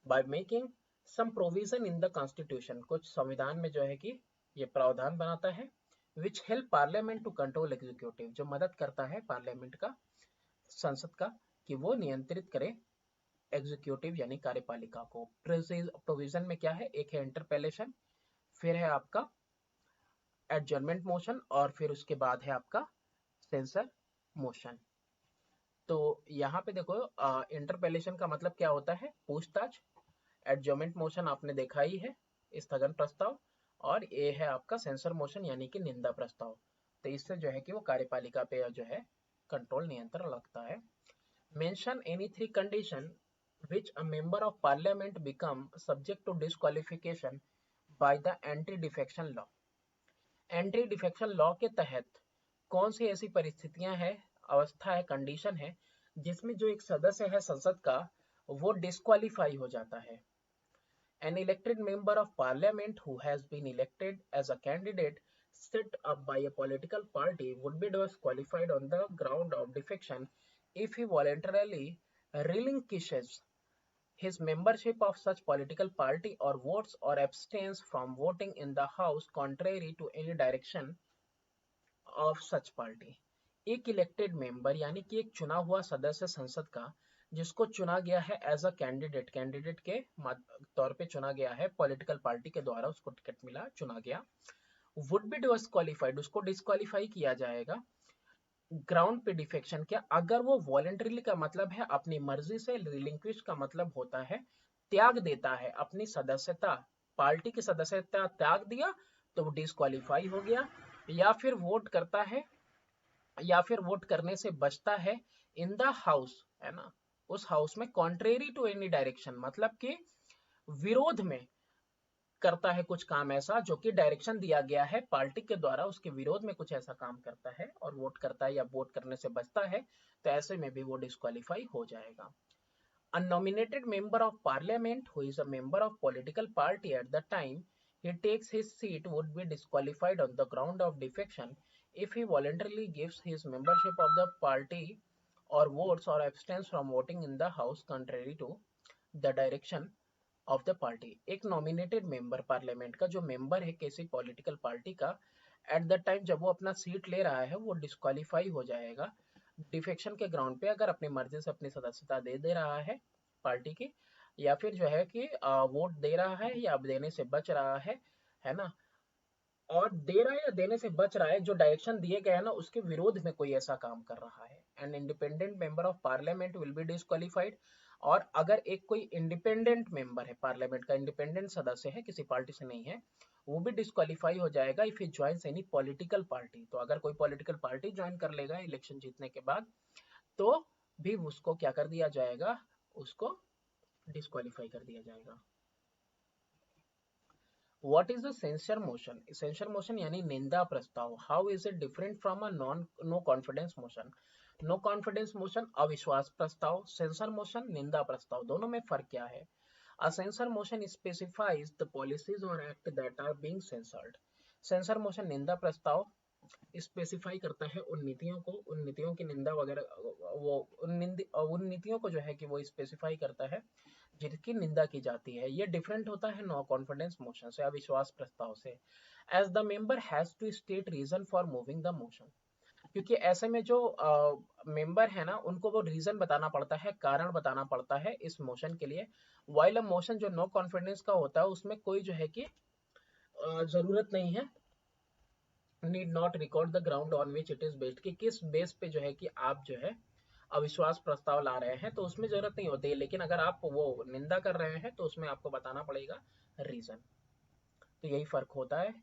by making some provision in the constitution, कुछ संविधान में जो है कि ये प्रावधान बनाता है, which help parliament to control executive, जो मदद करता है पार्लियामेंट का संसद का कि वो नियंत्रित करे एग्जीक्यूटिव यानी कार्यपालिका को। प्रोविजन में क्या है, एक है इंटरपेलेशन, फिर है आपका एडजर्नमेंट मोशन और फिर उसके बाद है आपका सेंसर मोशन। तो यहाँ पे देखो इंटरपेलेशन का मतलब क्या होता है, पूछताछ। एडजर्नमेंट मोशन आपने देखा ही है, स्थगन प्रस्ताव। और ये है आपका सेंसर मोशन यानी कि निंदा प्रस्ताव। तो इससे जो है कि वो कार्यपालिका पे जो है कंट्रोल नियंत्रण लगता है। Mention any three condition which a member of parliament become subject to disqualification by the anti defection law। Anti defection law के तहत कौन सी ऐसी परिस्थितियां है, अवस्था है, कंडीशन है जिसमें जो एक सदस्य है संसद का वो डिस्क्वालीफाई हो जाता है। An elected member of parliament who has been elected as a candidate set up by a political party would be disqualified on the ground of defection if he voluntarily relinquishes his membership of such political party or votes or abstains from voting in the house contrary to any direction of such party। एक elected member यानी कि एक चुना हुआ सदस्य संसद का जिसको चुना गया है एज अ कैंडिडेट, कैंडिडेट के तौर पे चुना गया है, पॉलिटिकल पार्टी के द्वारा उसको टिकट मिला, चुना गया, वुड बी डिस्क्वालीफाइड, उसको डिस्क्वालीफाई किया जाएगा ग्राउंड पे डिफेक्शन। क्या, अगर वो वॉलेंटरीली का मतलब है अपनी मर्जी से, रिलिंक्विश का मतलब होता है त्याग देता है अपनी सदस्यता, पार्टी की सदस्यता त्याग दिया तो वो डिस्क्वालीफाई हो गया, या फिर वोट करता है या फिर वोट करने से बचता है इन द हाउस, है ना, उस हाउस में, कॉन्ट्रेरी टू एनी डायरेक्शन मतलब कि विरोध में करता है कुछ काम ऐसा जो कि डायरेक्शन दिया गया है पार्टी के द्वारा, उसके विरोध में कुछ ऐसा काम करता है और वोट करता है या वोट करने से बचता है, तो ऐसे में भी वो डिस्क्वालीफाई हो जाएगा। A nominated member of parliament who is a member of political party at the time he takes his seat would be disqualified on the ground of defection if he voluntarily gives his membership of the party or votes or abstains from voting in the house contrary to the direction of the party. एक nominated member parliament का जो member है किसी political party का, at the time जब वो अपना seat ले रहा है वो डिस्क्वालीफाई हो जाएगा डिफेक्शन के ग्राउंड पे, अगर अपनी मर्जी से अपनी सदस्यता दे रहा है पार्टी की, या फिर जो है कि वोट दे रहा है या देने से बच रहा है ना, और दे रहा है या देने से बच रहा है, जो डायरेक्शन दिए गए हैं ना उसके विरोध में कोई ऐसा काम कर रहा है। And independent member of parliament will be disqualified. और अगर एक कोई इंडिपेंडेंट मेंबर है पार्लियामेंट का, इंडिपेंडेंट सदस्य है, किसी पार्टी से नहीं है, वो भी डिस्क्वालीफाई हो जाएगा if he joins any political party. तो अगर कोई पॉलिटिकल पार्टी ज्वाइन कर लेगा इलेक्शन जीतने के बाद तो भी उसको क्या कर दिया जाएगा, उसको डिस्क्वालीफाई कर दिया जाएगा। What is the censure motion? Censure motion यानी निंदा प्रस्ताव। How is it different from a no confidence motion? No confidence motion अविश्वास प्रस्ताव, सेंसर मोशन निंदा प्रस्ताव, दोनों में फर्क क्या है? A censure motion specifies the policies or act that are being censored। Censure motion निंदा प्रस्ताव स्पेसिफाई करता है उन नीतियों को, उन नीतियों की निंदा वगैरह, वो उन नीतियों को जो है कि वो स्पेसिफाई करता है जिनकी निंदा की जाती है। ये डिफरेंट होता है नो कॉन्फिडेंस मोशन से, अविश्वास प्रस्ताव से। As the member has to state reason for moving the motion, क्योंकि ऐसे में जो मेंबर है ना उनको वो रीजन बताना पड़ता है, कारण बताना पड़ता है इस मोशन के लिए। वाइल अ मोशन जो नो कॉन्फिडेंस का होता है उसमें कोई जो है कि जरूरत नहीं है, need not record the ground on which it is based, कि किस बेस पे जो है कि आप जो है अविश्वास प्रस्ताव ला रहे हैं, तो उसमें जरूरत नहीं होती है। लेकिन अगर आप वो निंदा कर रहे हैं तो उसमें आपको बताना पड़ेगा रीजन। तो यही फर्क होता है।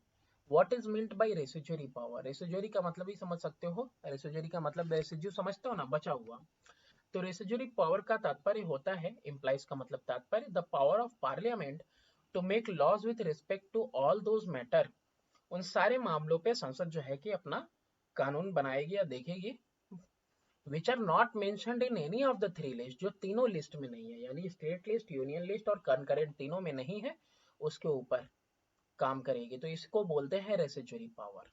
What is meant by residuary power? Residuary का मतलब ही समझ सकते हो, रेसिजुअरी का मतलब रेसिड्यू समझते हो ना, बचा हुआ। तो रेसिजुअरी पावर का तात्पर्य होता है, इम्प्लाइज का मतलब तात्पर्य, the power of parliament to make laws with respect to all those matter, उन सारे मामलों पे संसद जो है कि अपना कानून बनाएगी या देखेगी, which are not mentioned in any of the three list, जो तीनों लिस्ट में नहीं है, यानी स्टेट लिस्ट, यूनियन लिस्ट और कंकरेंट तीनों में नहीं है, उसके ऊपर काम करेगी। तो इसको बोलते हैं रेसिजुअरी पावर।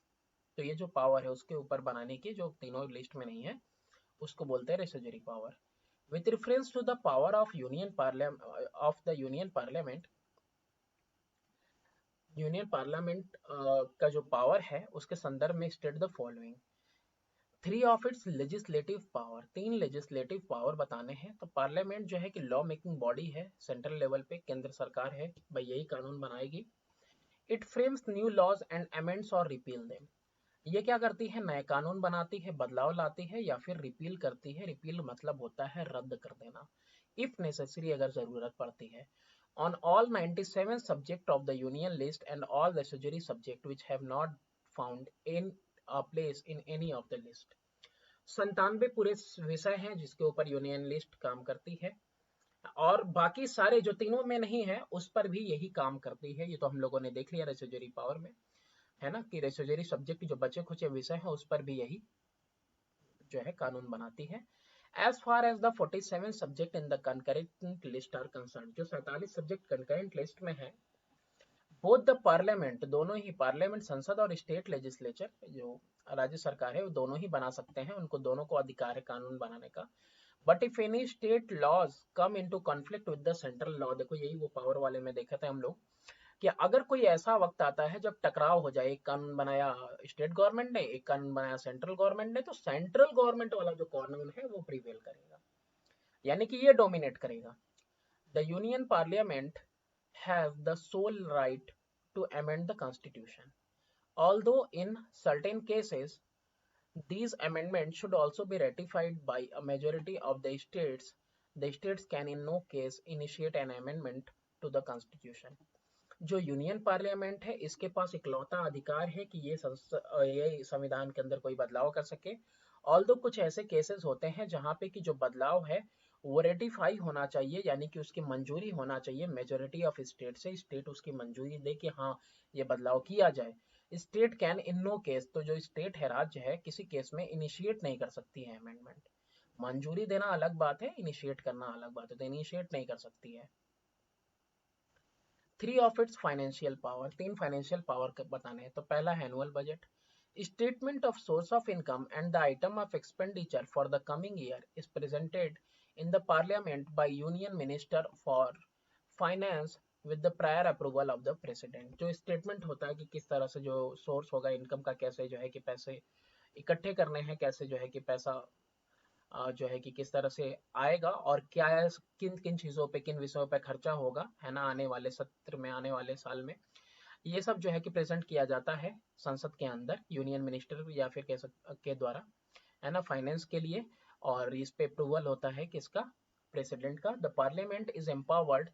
तो ये जो पावर है उसके ऊपर बनाने की, जो तीनों लिस्ट में नहीं है, उसको बोलते हैं residuary power. With reference to the power of union parliament, union parliament का जो पावर है उसके संदर्भ में state the following. 3 of its legislative power, 3 legislative power बताने हैं। तो पार्लियामेंट जो है कि लॉ मेकिंग बॉडी है, सेंट्रल लेवल पे केंद्र सरकार है, भाई यही कानून बनाएगी। It frames new laws and amends और रिपील देम, ये क्या करती है, नए कानून बनाती है, बदलाव लाती है या फिर रिपील करती है। रिपील मतलब होता है रद्द कर देना, इफ नेसेसरी, अगर जरूरत पड़ती है। On all 97 subject of the union list and all residuary subject which have not found in a place in any of the list, 97 पूरे विषय हैं जिसके ऊपर यूनियन लिस्ट काम करती है, और बाकी सारे जो तीनों में नहीं है उस पर भी यही काम करती है। ये तो हम लोगों ने देख लिया रेसिड्यूरी पावर में, है ना, कि रेसिड्यूरी सब्जेक्ट जो बचे खुचे विषय हैं उस पर भी यही जो है कानून बनाती है। As far as the 47 subject in the concurrent list are concern, जो 47 सब्जेक्ट कंकरेंट लिस्ट में है, बोथ द पार्लियामेंट, दोनों ही पार्लियामेंट संसद और स्टेट लेजिस्लेचर जो राज्य सरकार है वो दोनों ही बना सकते हैं, उनको दोनों को अधिकार है कानून बनाने का। But if any state laws come into conflict with the central law, देखो यही वो पावर वाले में देखे थे हम लोग, कि अगर कोई ऐसा वक्त आता है जब टकराव हो जाए, एक कानून बनाया स्टेट गवर्नमेंट ने, एक कानून बनाया सेंट्रल गवर्नमेंट ने, तो सेंट्रल गवर्नमेंट वाला जो कानून है वो प्रिवेल करेगा, यानी कि ये डोमिनेट करेगा। The union parliament have the sole right to amend the constitution, although in certain cases these amendments should also be ratified by a majority of the states can in no case initiate an amendment to the constitution। जो union parliament है इसके पास इकलौता अधिकार है कि ये संविधान के अंदर कोई बदलाव कर सके। ऑल्दो कुछ ऐसे केसेस होते हैं जहां पे कि जो बदलाव है वो रेटिफाई होना चाहिए, यानी कि उसकी मंजूरी होना चाहिए मेजोरिटी ऑफ स्टेट से, स्टेट उसकी मंजूरी दे कि हाँ ये बदलाव किया जाए। State can in no case, तो जो स्टेट है, राज्य है, किसी केस में इनिशिएट नहीं कर सकती है अमेंडमेंट। मंजूरी देना अलग बात है, इनिशिएट करना अलग बात है, तो इनिशिएट नहीं कर सकती है। 3 of it's financial power, 3 financial power बताने हैं। तो पहला है annual budget, statement of source of income and the item of expenditure for the coming year is presented in the parliament by union minister for finance with the prior approval of the president. जो statement होता है कि किस तरह से जो source होगा income का, कैसे जो है कि पैसे इकट्ठे करने हैं, कैसे जो है कि पैसा जो है कि किस तरह से आएगा और क्या किन किन चीजों पे, किन विषयों पे खर्चा होगा, है ना, आने वाले सत्र में, आने वाले साल में, ये सब जो है कि प्रेजेंट किया जाता है संसद के अंदर यूनियन मिनिस्टर या फिर के द्वारा, है ना, फाइनेंस के लिए। और इस पे अप्रूवल होता है किसका, प्रेसिडेंट का। The parliament is empowered,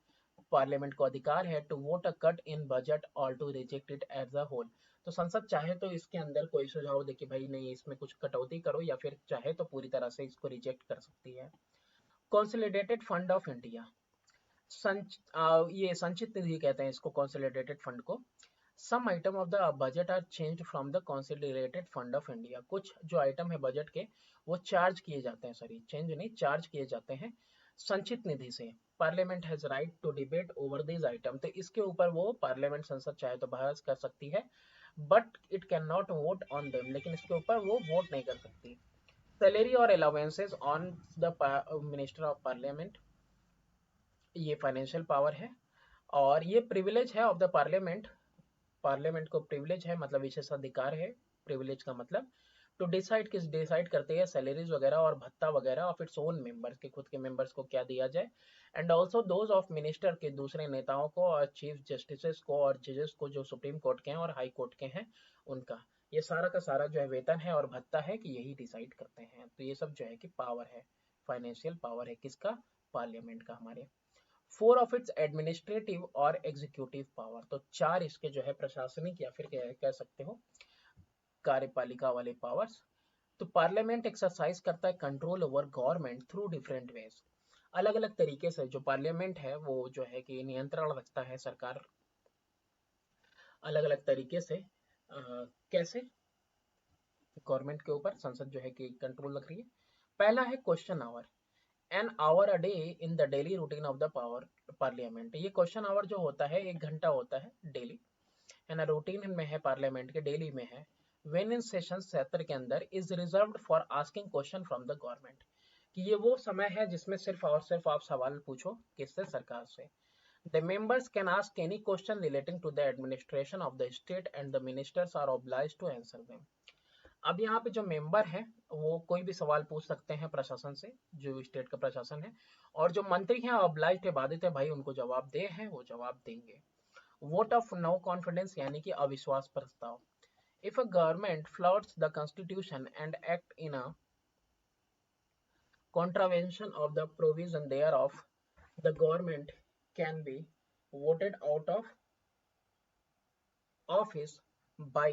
parliament को अधिकार है to vote a cut in budget और to reject it as a whole. तो संसद चाहे तो इसके अंदर कोई सुझाव दे कि भाई नहीं इसमें कुछ कटौती करो, या फिर चाहे तो पूरी तरह से इसको रिजेक्ट कर सकती है। कंसोलिडेटेड फंड ऑफ इंडिया, ये संचित निधि कहते हैं इसको, कंसोलिडेटेड फंड को। Some item of the budget are changed from the consolidated fund of India, कुछ जो आइटम है बजट के वो चार्ज किए जाते हैं, सॉरी चेंज नहीं, चार्ज किए जाते हैं संचित निधि से। Parliament has right to debate over this item, तो इसके ऊपर वो पार्लियामेंट संसद चाहे तो बहस कर सकती है, but it can not vote on them, लेकिन इसके ऊपर वो वोट नहीं कर सकती। सैलरी और allowances on the minister of parliament, ये फाइनेंशियल पावर है, और ये प्रिविलेज है ऑफ द पार्लियामेंट। पार्लियामेंट को प्रिविलेज है, मतलब विशेष अधिकार है, प्रिविलेज का मतलब टू डिसाइड, किस डिसाइड करते हैं सैलरीज वगैरह और भत्ता वगैरह ऑफ इट्स ओन मेंबर्स, के खुद के मेंबर्स को क्या दिया जाए, and also those of minister, के दूसरे नेताओं को, और चीफ जस्टिस को और जजेस को जो सुप्रीम कोर्ट के हैं और हाई कोर्ट के हैं उनका, ये सारा का सारा जो है वेतन है और भत्ता है कि यही डिसाइड करते हैं। तो ये सब जो है कि पावर है, फाइनेंशियल पावर है किसका, पार्लियामेंट का हमारे। 4 ऑफ इट्स एडमिनिस्ट्रेटिव और एग्जीक्यूटिव पावर, तो 4 इसके जो है प्रशासनिक या फिर कह सकते हो कार्यपालिका वाले पावर्स। तो पार्लियामेंट एक्सरसाइज करता है control over government through different ways, अलग अलग तरीके से जो पार्लियामेंट है वो जो है कि नियंत्रण रखता है सरकार अलग अलग तरीके से। कैसे गवर्नमेंट के ऊपर संसद जो है कि कंट्रोल रख रही है। पहला है question hour, an hour a day in the daily routine of the power parliament. ये क्वेश्चन आवर जो होता है 1 घंटा होता है डेली, है ना, रूटीन में है, पार्लियामेंट के डेली में है। वेन इन सेशन सत्र के अंदर is reserved for asking question from the government, कि ये वो समय है जिसमें सिर्फ और सिर्फ आप सवाल पूछो, किससे, सरकार से। The members can ask any question relating to the administration of the state and the ministers are obliged to answer them. अब यहाँ पे जो मेंबर है वो कोई भी सवाल पूछ सकते हैं प्रशासन से, जो स्टेट का प्रशासन है, और जो मंत्री हैं ऑब्लाइज्ड है, बाधित है भाई, उनको जवाब दे हैं वो जवाब देंगे। वोट ऑफ नो कॉन्फिडेंस यानी कि अविश्वास प्रस्ताव। If a government floats the constitution and act in a contravention of the provision thereof, the government can be voted out of office by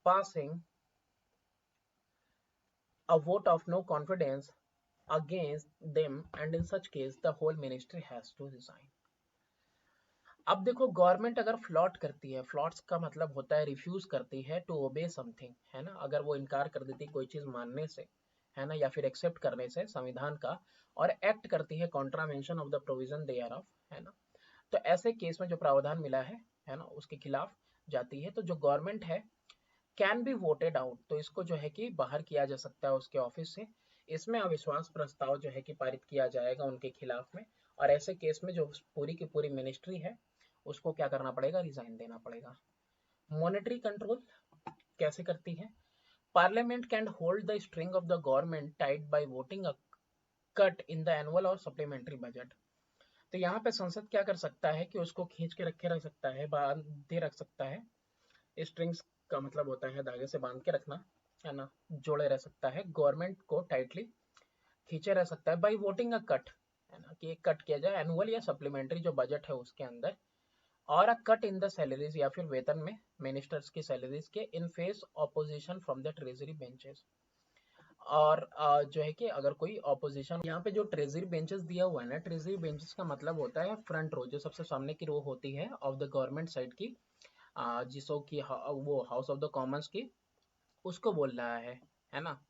passing a vote of no confidence against them, and in such case the whole ministry has to resign. अब देखो, government अगर float करती है, floats का मतलब होता है refuse करती है टू ओबे समथिंग, है ना, अगर वो इनकार कर देती कोई चीज मानने से, है ना, या फिर एक्सेप्ट करने से संविधान का, और एक्ट करती है contravention of the provision thereof, है ना, तो ऐसे केस में जो प्रावधान मिला है ना, उसके खिलाफ जाती है। तो जो गवर्नमेंट है कैन बी वोटेड आउट, तो इसको जो है कि बाहर किया जा सकता है उसके ऑफिस से। इसमें अविश्वास प्रस्ताव जो है कि पारित किया जाएगा उनके खिलाफ में, और ऐसे केस में जो पूरी की पूरी मिनिस्ट्री है उसको क्या करना पड़ेगा, रिजाइन देना पड़ेगा। मॉनेटरी कंट्रोल कैसे करती है? Parliament can hold the string of the government tight bye voting a cut in the annual और सप्लीमेंट्री बजट। तो यहाँ पे संसद क्या कर सकता है कि उसको खींच के रखे रख सकता है, बांधे रख सकता है। स्ट्रिंग्स का मतलब होता है धागे से बांध के रखना, है ना, जोड़े रह सकता है, गवर्नमेंट को टाइटली खींचे रह सकता है बाई वोटिंग अ कट, है ना, कि एक कट किया जाए एनुअल या सप्लीमेंट्री जो बजट है उसके अंदर, और a cut in the salaries या फिर वेतन में मिनिस्टर्स की सैलरीज के in face opposition from the treasury benches. और जो है कि अगर कोई ऑपोजिशन, यहाँ पे जो ट्रेजरी बेंचेस दिया हुआ है ना, ट्रेजरी बेंचेस का मतलब होता है फ्रंट रो, जो सबसे सामने की रो होती है ऑफ द गवर्नमेंट साइड की, जिसो की वो हाउस ऑफ द कॉमन्स की, उसको बोल रहा है ना।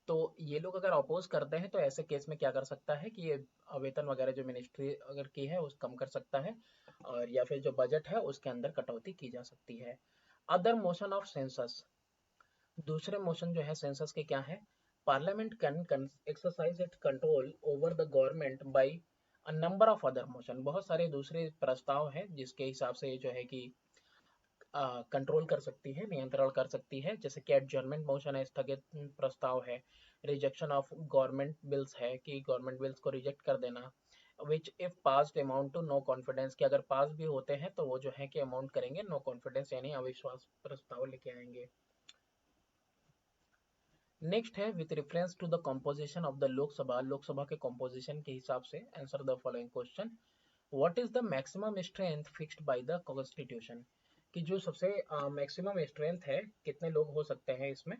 तो ये लोग अगर अपोज करते हैं तो ऐसे केस में क्या कर सकता है कि ये वेतन वगैरह जो मिनिस्ट्री अगर की है उस कम कर सकता है, और या फिर जो बजट है उसके अंदर कटौती की जा सकती है। अदर मोशन ऑफ सेंसस, दूसरे मोशन जो है सेंसस के क्या है? Parliament can exercise it control over the government by a number of other motion, बहुत सारे दूसरे प्रस्ताव हैं जिसके हिसाब से जो है कि कंट्रोल कर सकती है, नियंत्रण कर सकती है, जैसे कि एडजर्नमेंट मोशन है, स्थगित प्रस्ताव है, रिजेक्शन ऑफ गवर्नमेंट बिल्स है कि गवर्नमेंट बिल्स को रिजेक्ट कर देना, which if passed amount to no confidence, कि अगर पास भी होते हैं तो वो जो है कि अमाउंट करेंगे नो कॉन्फिडेंस यानी अविश्वास प्रस्ताव लेके आएंगे। नेक्स्ट है with reference to the composition of the Lok Sabha, Lok Sabha के कंपोजिशन के हिसाब से answer the following question. What is the maximum strength fixed by the constitution, कि जो सबसे मैक्सिमम स्ट्रेंथ है कितने लोग हो सकते हैं इसमें,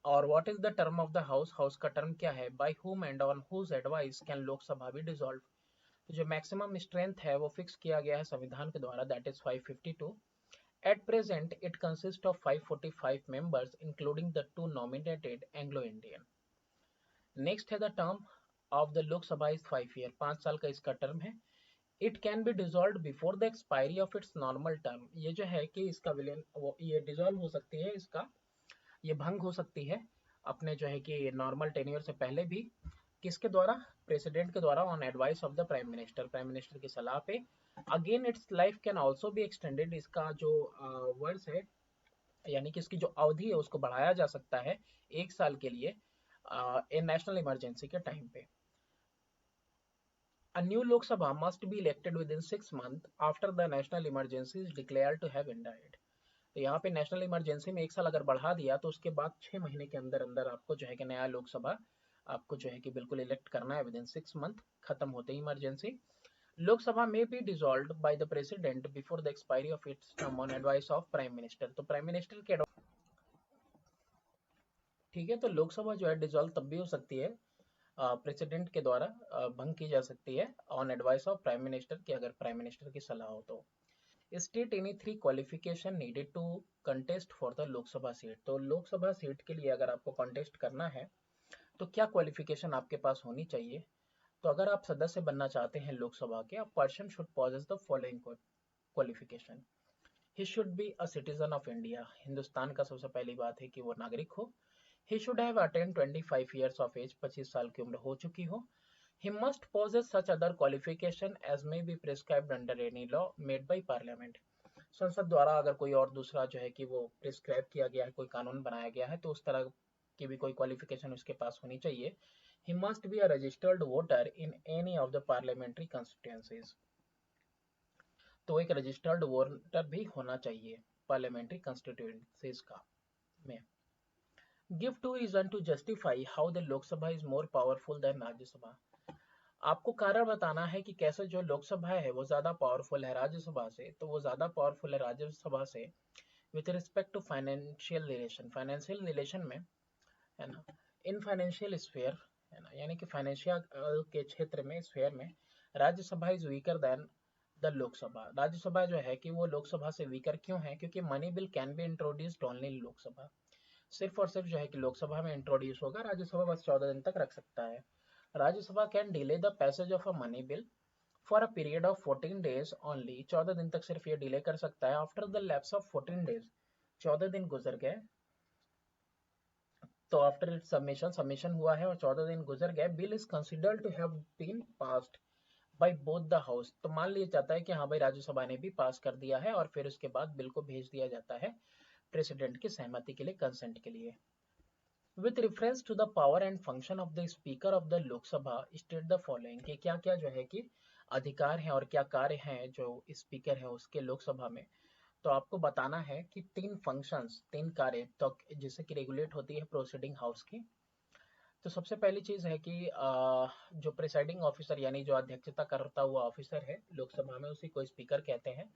और what is the term of the house, house का टर्म क्या है, by whom and on whose advice can Lok Sabha be dissolve. तो जो मैक्सिमम स्ट्रेंथ है वो फिक्स किया गया है संविधान के द्वारा, that is 552। At present it consist of 545 members including the two nominated Anglo Indian. Next है the term of the Lok Sabha is 5 year, 5 साल का इसका टर्म है। It can be dissolve before the expiry of its normal term, ये जो है कि इसका विलियन वो ये डिजॉल्व हो सकती है, इसका ये भंग हो सकती है अपने जो है कि नॉर्मल टेन्योर से पहले भी। किसके द्वारा? प्रेसिडेंट के द्वारा, on advice of the prime minister, prime minister की सलाह पे। Again it's life can also be extended, इसका जो वर्ष है यानी कि इसकी जो अवधि है उसको बढ़ाया जा सकता है 1 साल के लिए इन नेशनल इमरजेंसी के टाइम पे। A new Lok Sabha must be elected within 6 months after the national emergency is declared to have ended. तो यहाँ पे नेशनल इमरजेंसी में 1 साल अगर बढ़ा दिया तो उसके बाद 6 महीने के अंदर अंदर आपको जो है कि नया लोकसभा आपको जो है कि बिल्कुल इलेक्ट करना है विद इन 6 मंथ, खत्म होते ही इमरजेंसी। लोकसभा में B dissolve by the president before the expiry of it's term on advice of prime minister, तो प्राइम मिनिस्टर के, ठीक है, तो लोकसभा जो है डिसॉल्व तब भी हो सकती है प्रेसिडेंट के द्वारा भंग की जा सकती है on advice of prime minister की, अगर प्राइम मिनिस्टर की सलाह हो तो। State any 3 qualification needed to contest for the Lok Sabha seat, तो लोकसभा सीट के लिए अगर आपको कंटेस्ट करना है तो क्या क्वालिफिकेशन आपके पास होनी चाहिए? तो अगर आप सदस्य बनना चाहते हैं लोकसभा के, a person should possess the following qualification. He should be a citizen of India, Hindustan का सबसे पहली बात है कि वो नागरिक हो। He should have attained 25 years of age, 25 साल की उम्र हो चुकी हो। He must possess such other qualification as may be prescribed under any law made by parliament. संसद द्वारा अगर कोई और दूसरा जो है कि वो प्रिस्क्राइब किया गया है, कोई कानून बनाया गया है, तो उस तरह की भी कोई क्वालिफिकेशन उसके पास होनी चाहिए। He must be a registered voter in any of the parliamentary constituencies. तो एक रजिस्टर्ड वोटर भी होना चाहिए पार्लियामेंट्री कंस्टिट्यूएंसीज का में। Give two reason to justify how the Lok Sabha is more powerful than Rajya Sabha. आपको कारण बताना है कि कैसे जो लोकसभा है वो ज्यादा पावरफुल है राज्यसभा से, तो वो ज्यादा पावरफुल है राज्यसभा से with respect to financial relation में, है ना, इन फाइनेंशियल स्फीयर, है ना, यानी कि फाइनेंशियल के क्षेत्र में, स्फीयर में Rajya Sabha is weaker then the Lok Sabha. Rajya Sabha जो है कि वो लोकसभा से वीकर क्यों है? क्योंकि money bill can be introduced only in Lok Sabha. सिर्फ और सिर्फ जो है कि लोकसभा में इंट्रोड्यूस होगा, राज्यसभा बस 14 दिन तक रख सकता है। Rajya Sabha can delay the passage of a money bill for a period of 14 days only. 14 दिन तक सिर्फ ये डिले कर सकता है। After the lapse of 14 days, 14 दिन गुजर गए, तो आफ्टर इट सबमिशन हुआ है और 14 दिन गुजर गए, bill is considered to have been passed by both the house. तो मान लिया जाता है कि हाँ भाई राज्यसभा ने भी पास कर दिया है, और फिर उसके बाद बिल को भेज दिया जाता है प्रेसिडेंट की सहमति के लिए, कंसेंट के लिए। With reference to the power and function of the speaker of the Lok Sabha state the following, कि क्या क्या जो है कि अधिकार हैं और क्या कार्य हैं जो स्पीकर है उसके लोकसभा में। तो आपको बताना है कि तीन फंक्शंस, तीन कार्य तो जिससे कि रेगुलेट होती है प्रोसीडिंग हाउस की। तो सबसे पहली चीज है कि जो प्रिसाइडिंग ऑफिसर यानी जो अध्यक्षता करता हुआ ऑफिसर है लोकसभा में, उसी को स्पीकर कहते हैं।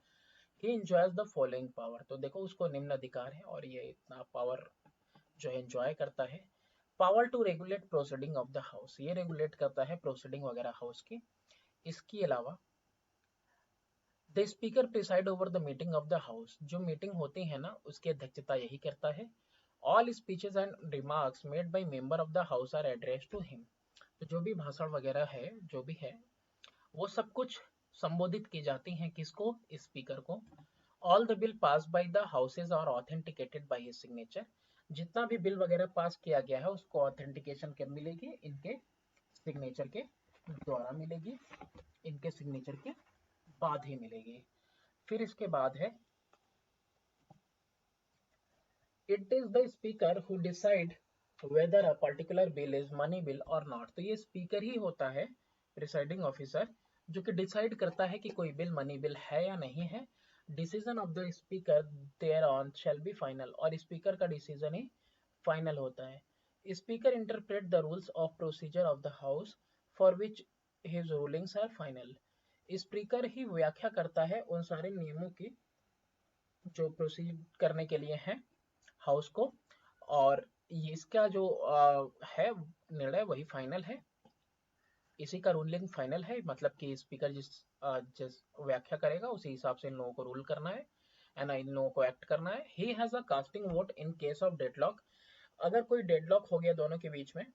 He enjoys the following power, तो देखो उसको निम्न अधिकार है और ये इतना पावर जो है एंजॉय करता है। Power to regulate proceeding of the house, ये रेगुलेट करता है प्रोसीडिंग वगैरह हाउस की। इसके अलावा the speaker preside over the meeting of the house, जो मीटिंग होती है ना उसकी अध्यक्षता यही करता है। All speeches and remarks made by member of the house are address to him, तो जो भी भाषण वगैरह है जो भी है वो सब कुछ संबोधित की जाती हैं किसको? स्पीकर को। All the bill pass by the houses are authenticated by his signature, जितना भी बिल वगैरह पास किया गया है उसको ऑथेंटिकेशन कब मिलेगी? इनके सिग्नेचर के द्वारा मिलेगी, इनके सिग्नेचर के बाद ही मिलेगी। फिर इसके बाद है it is the speaker who decide whether a particular bill is money bill और नॉट, तो ये स्पीकर ही होता है प्रिसाइडिंग ऑफिसर जो कि डिसाइड करता है कि कोई बिल मनी बिल है या नहीं है। Decision of the speaker thereon shall be final, और स्पीकर का डिसीजन ही फाइनल होता है। Speaker interpret the rules of procedure of the house for which his rulings are final, speaker ही व्याख्या करता है उन सारे नियमों की जो प्रोसीड करने के लिए हैं हाउस को, और इसका जो है निर्णय वही फाइनल है, इसी का रूलिंग फाइनल है। मतलब कि स्पीकर जिस व्याख्या करेगा उसी हिसाब से इन लोगों को रूल करना है एंड इन लोगों को एक्ट करना है। He has a casting vote in case of deadlock, अगर कोई डेडलॉक हो गया दोनों के बीच में,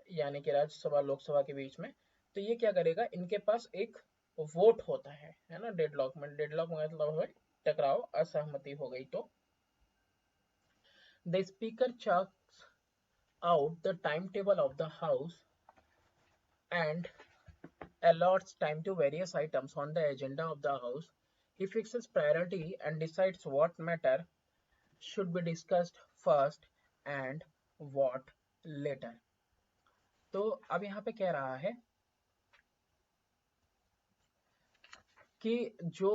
यानी कि राज्यसभा लोकसभा के बीच में, तो ये क्या करेगा? इनके पास एक वोट होता है ना। डेडलॉक मतलब है टकराव, असहमति हो गई तो the speaker checks out the timetable of the house and allots time to various items on the agenda of the house. He fixes priority and decides what matter should be discussed first and what later. तो अब यहाँ पे कह रहा है कि जो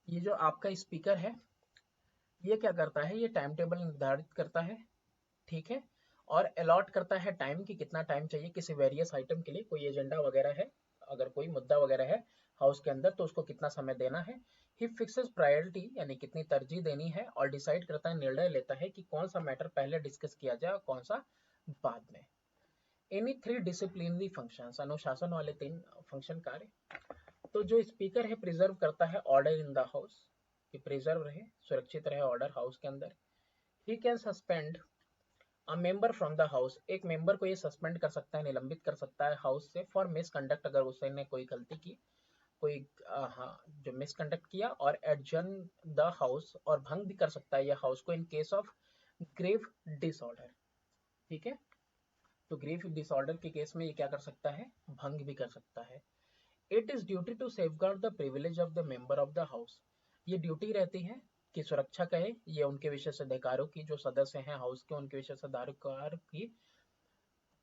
ये जो आपका स्पीकर है ये क्या करता है? ये टाइम टेबल निर्धारित करता है, ठीक है, और अलॉट करता है टाइम की कितना टाइम चाहिए किसी वेरियस आइटम के लिए। कोई एजेंडा वगैरह है, अगर कोई मुद्दा वगैरह है हाउस के अंदर तो उसको कितना समय देना है। ही फिक्सेस प्रायोरिटी यानी कितनी तरजीह देनी है, और डिसाइड करता है, निर्णय लेता है कि कौन सा मैटर पहले डिस्कस किया जाए और कौन सा बाद में। एनी थ्री डिसिप्लिनरी फंक्शंस, अनुशासन वाले तीन फंक्शन कार्य। तो जो स्पीकर है प्रिजर्व करता है ऑर्डर इन द हाउस, कि प्रिजर्व रहे, सुरक्षित रहे ऑर्डर हाउस के अंदर। He can suspend a member from the house, एक मेंबर को ये सस्पेंड कर सकता है, निलंबित कर सकता है हाउस से फॉर मिसकंडक्ट, अगर उसने कोई गलती की, कोई हाँ जो मिसकंडक्ट किया, और एडजर्न द हाउस, और भंग भी कर सकता है यह हाउस को in case of grave disorder, ठीक है। तो ग्रेव डिसऑर्डर के केस में ये क्या कर सकता है? भंग भी कर सकता है। It is duty to safeguard the privilege of the member of the house. ये ड्यूटी रहती है कि सुरक्षा कहे ये उनके विशेषाधिकारों की, जो सदस्य हैं हाउस के उनके विशेषाधिकार की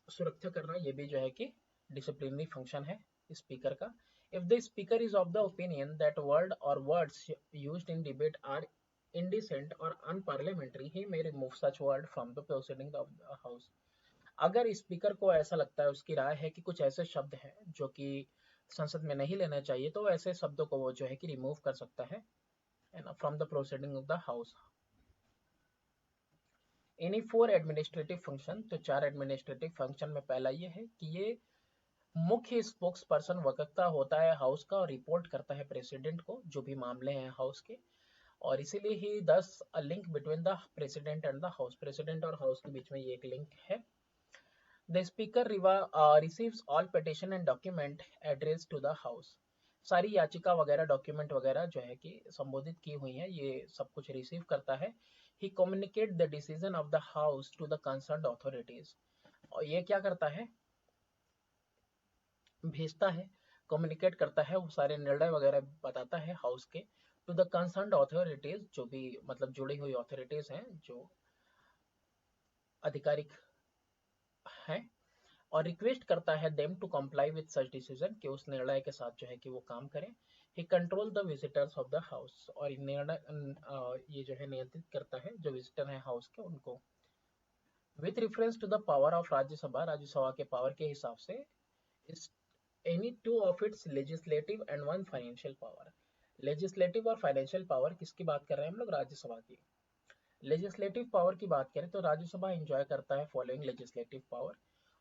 सुरक्षा करना, ये भी जो है कि डिसिप्लिनरी फंक्शन है स्पीकर का। If the speaker is of the opinion that word और words used in debate are indecent or unparliamentary, he may remove such word from the proceeding of the house। अगर speaker को ऐसा लगता है, उसकी राय है कि कुछ ऐसे शब्द हैं जो कि संसद में नहीं लेना चाहिए, तो ऐसे शब्दों को वो जो है कि रिमूव कर सकता है ना, from the proceeding of the house. Any 4 administrative function, तो 4 एडमिनिस्ट्रेटिव फंक्शन में पहला ये है कि ये मुख्य स्पोक्स पर्सन वक्ता होता है हाउस का और रिपोर्ट करता है प्रेसिडेंट को जो भी मामले हैं हाउस के, और इसीलिए ही thus a link between the president and the house, president और हाउस के बीच में ये एक लिंक है। The speaker receives all petition and document address to the house. सारी याचिका वगैरह डॉक्यूमेंट वगैरह जो है कि संबोधित की हुई है ये सब कुछ रिसीव करता है। He communicate the decision of the house to the concerned authorities. और ये क्या करता है, भेजता है, कम्युनिकेट करता है, वो सारे निर्णय वगैरह बताता है हाउस के टू द कंसर्न्ड अथॉरिटीज, जो भी मतलब जुड़ी हुई अथॉरिटीज हैं जो आधिकारिक हैं, और रिक्वेस्ट करता है them to comply with such decision, कि उस निर्णय के साथ जो है कि वो काम करें। He control the visitors of the house, और निर्णय ये जो है नियंत्रित करता है जो विजिटर हैं हाउस के उनको। With reference to the power of Rajya Sabha, Rajya Sabha के पावर के हिसाब से any two of its legislative and one financial power. Legislative और फाइनेंशियल पावर किसकी बात कर रहे हैं हम लोग, राज्यसभा की। लेजिस्लेटिव पावर की बात करें तो राज्यसभा एंजॉय करता है following legislative power.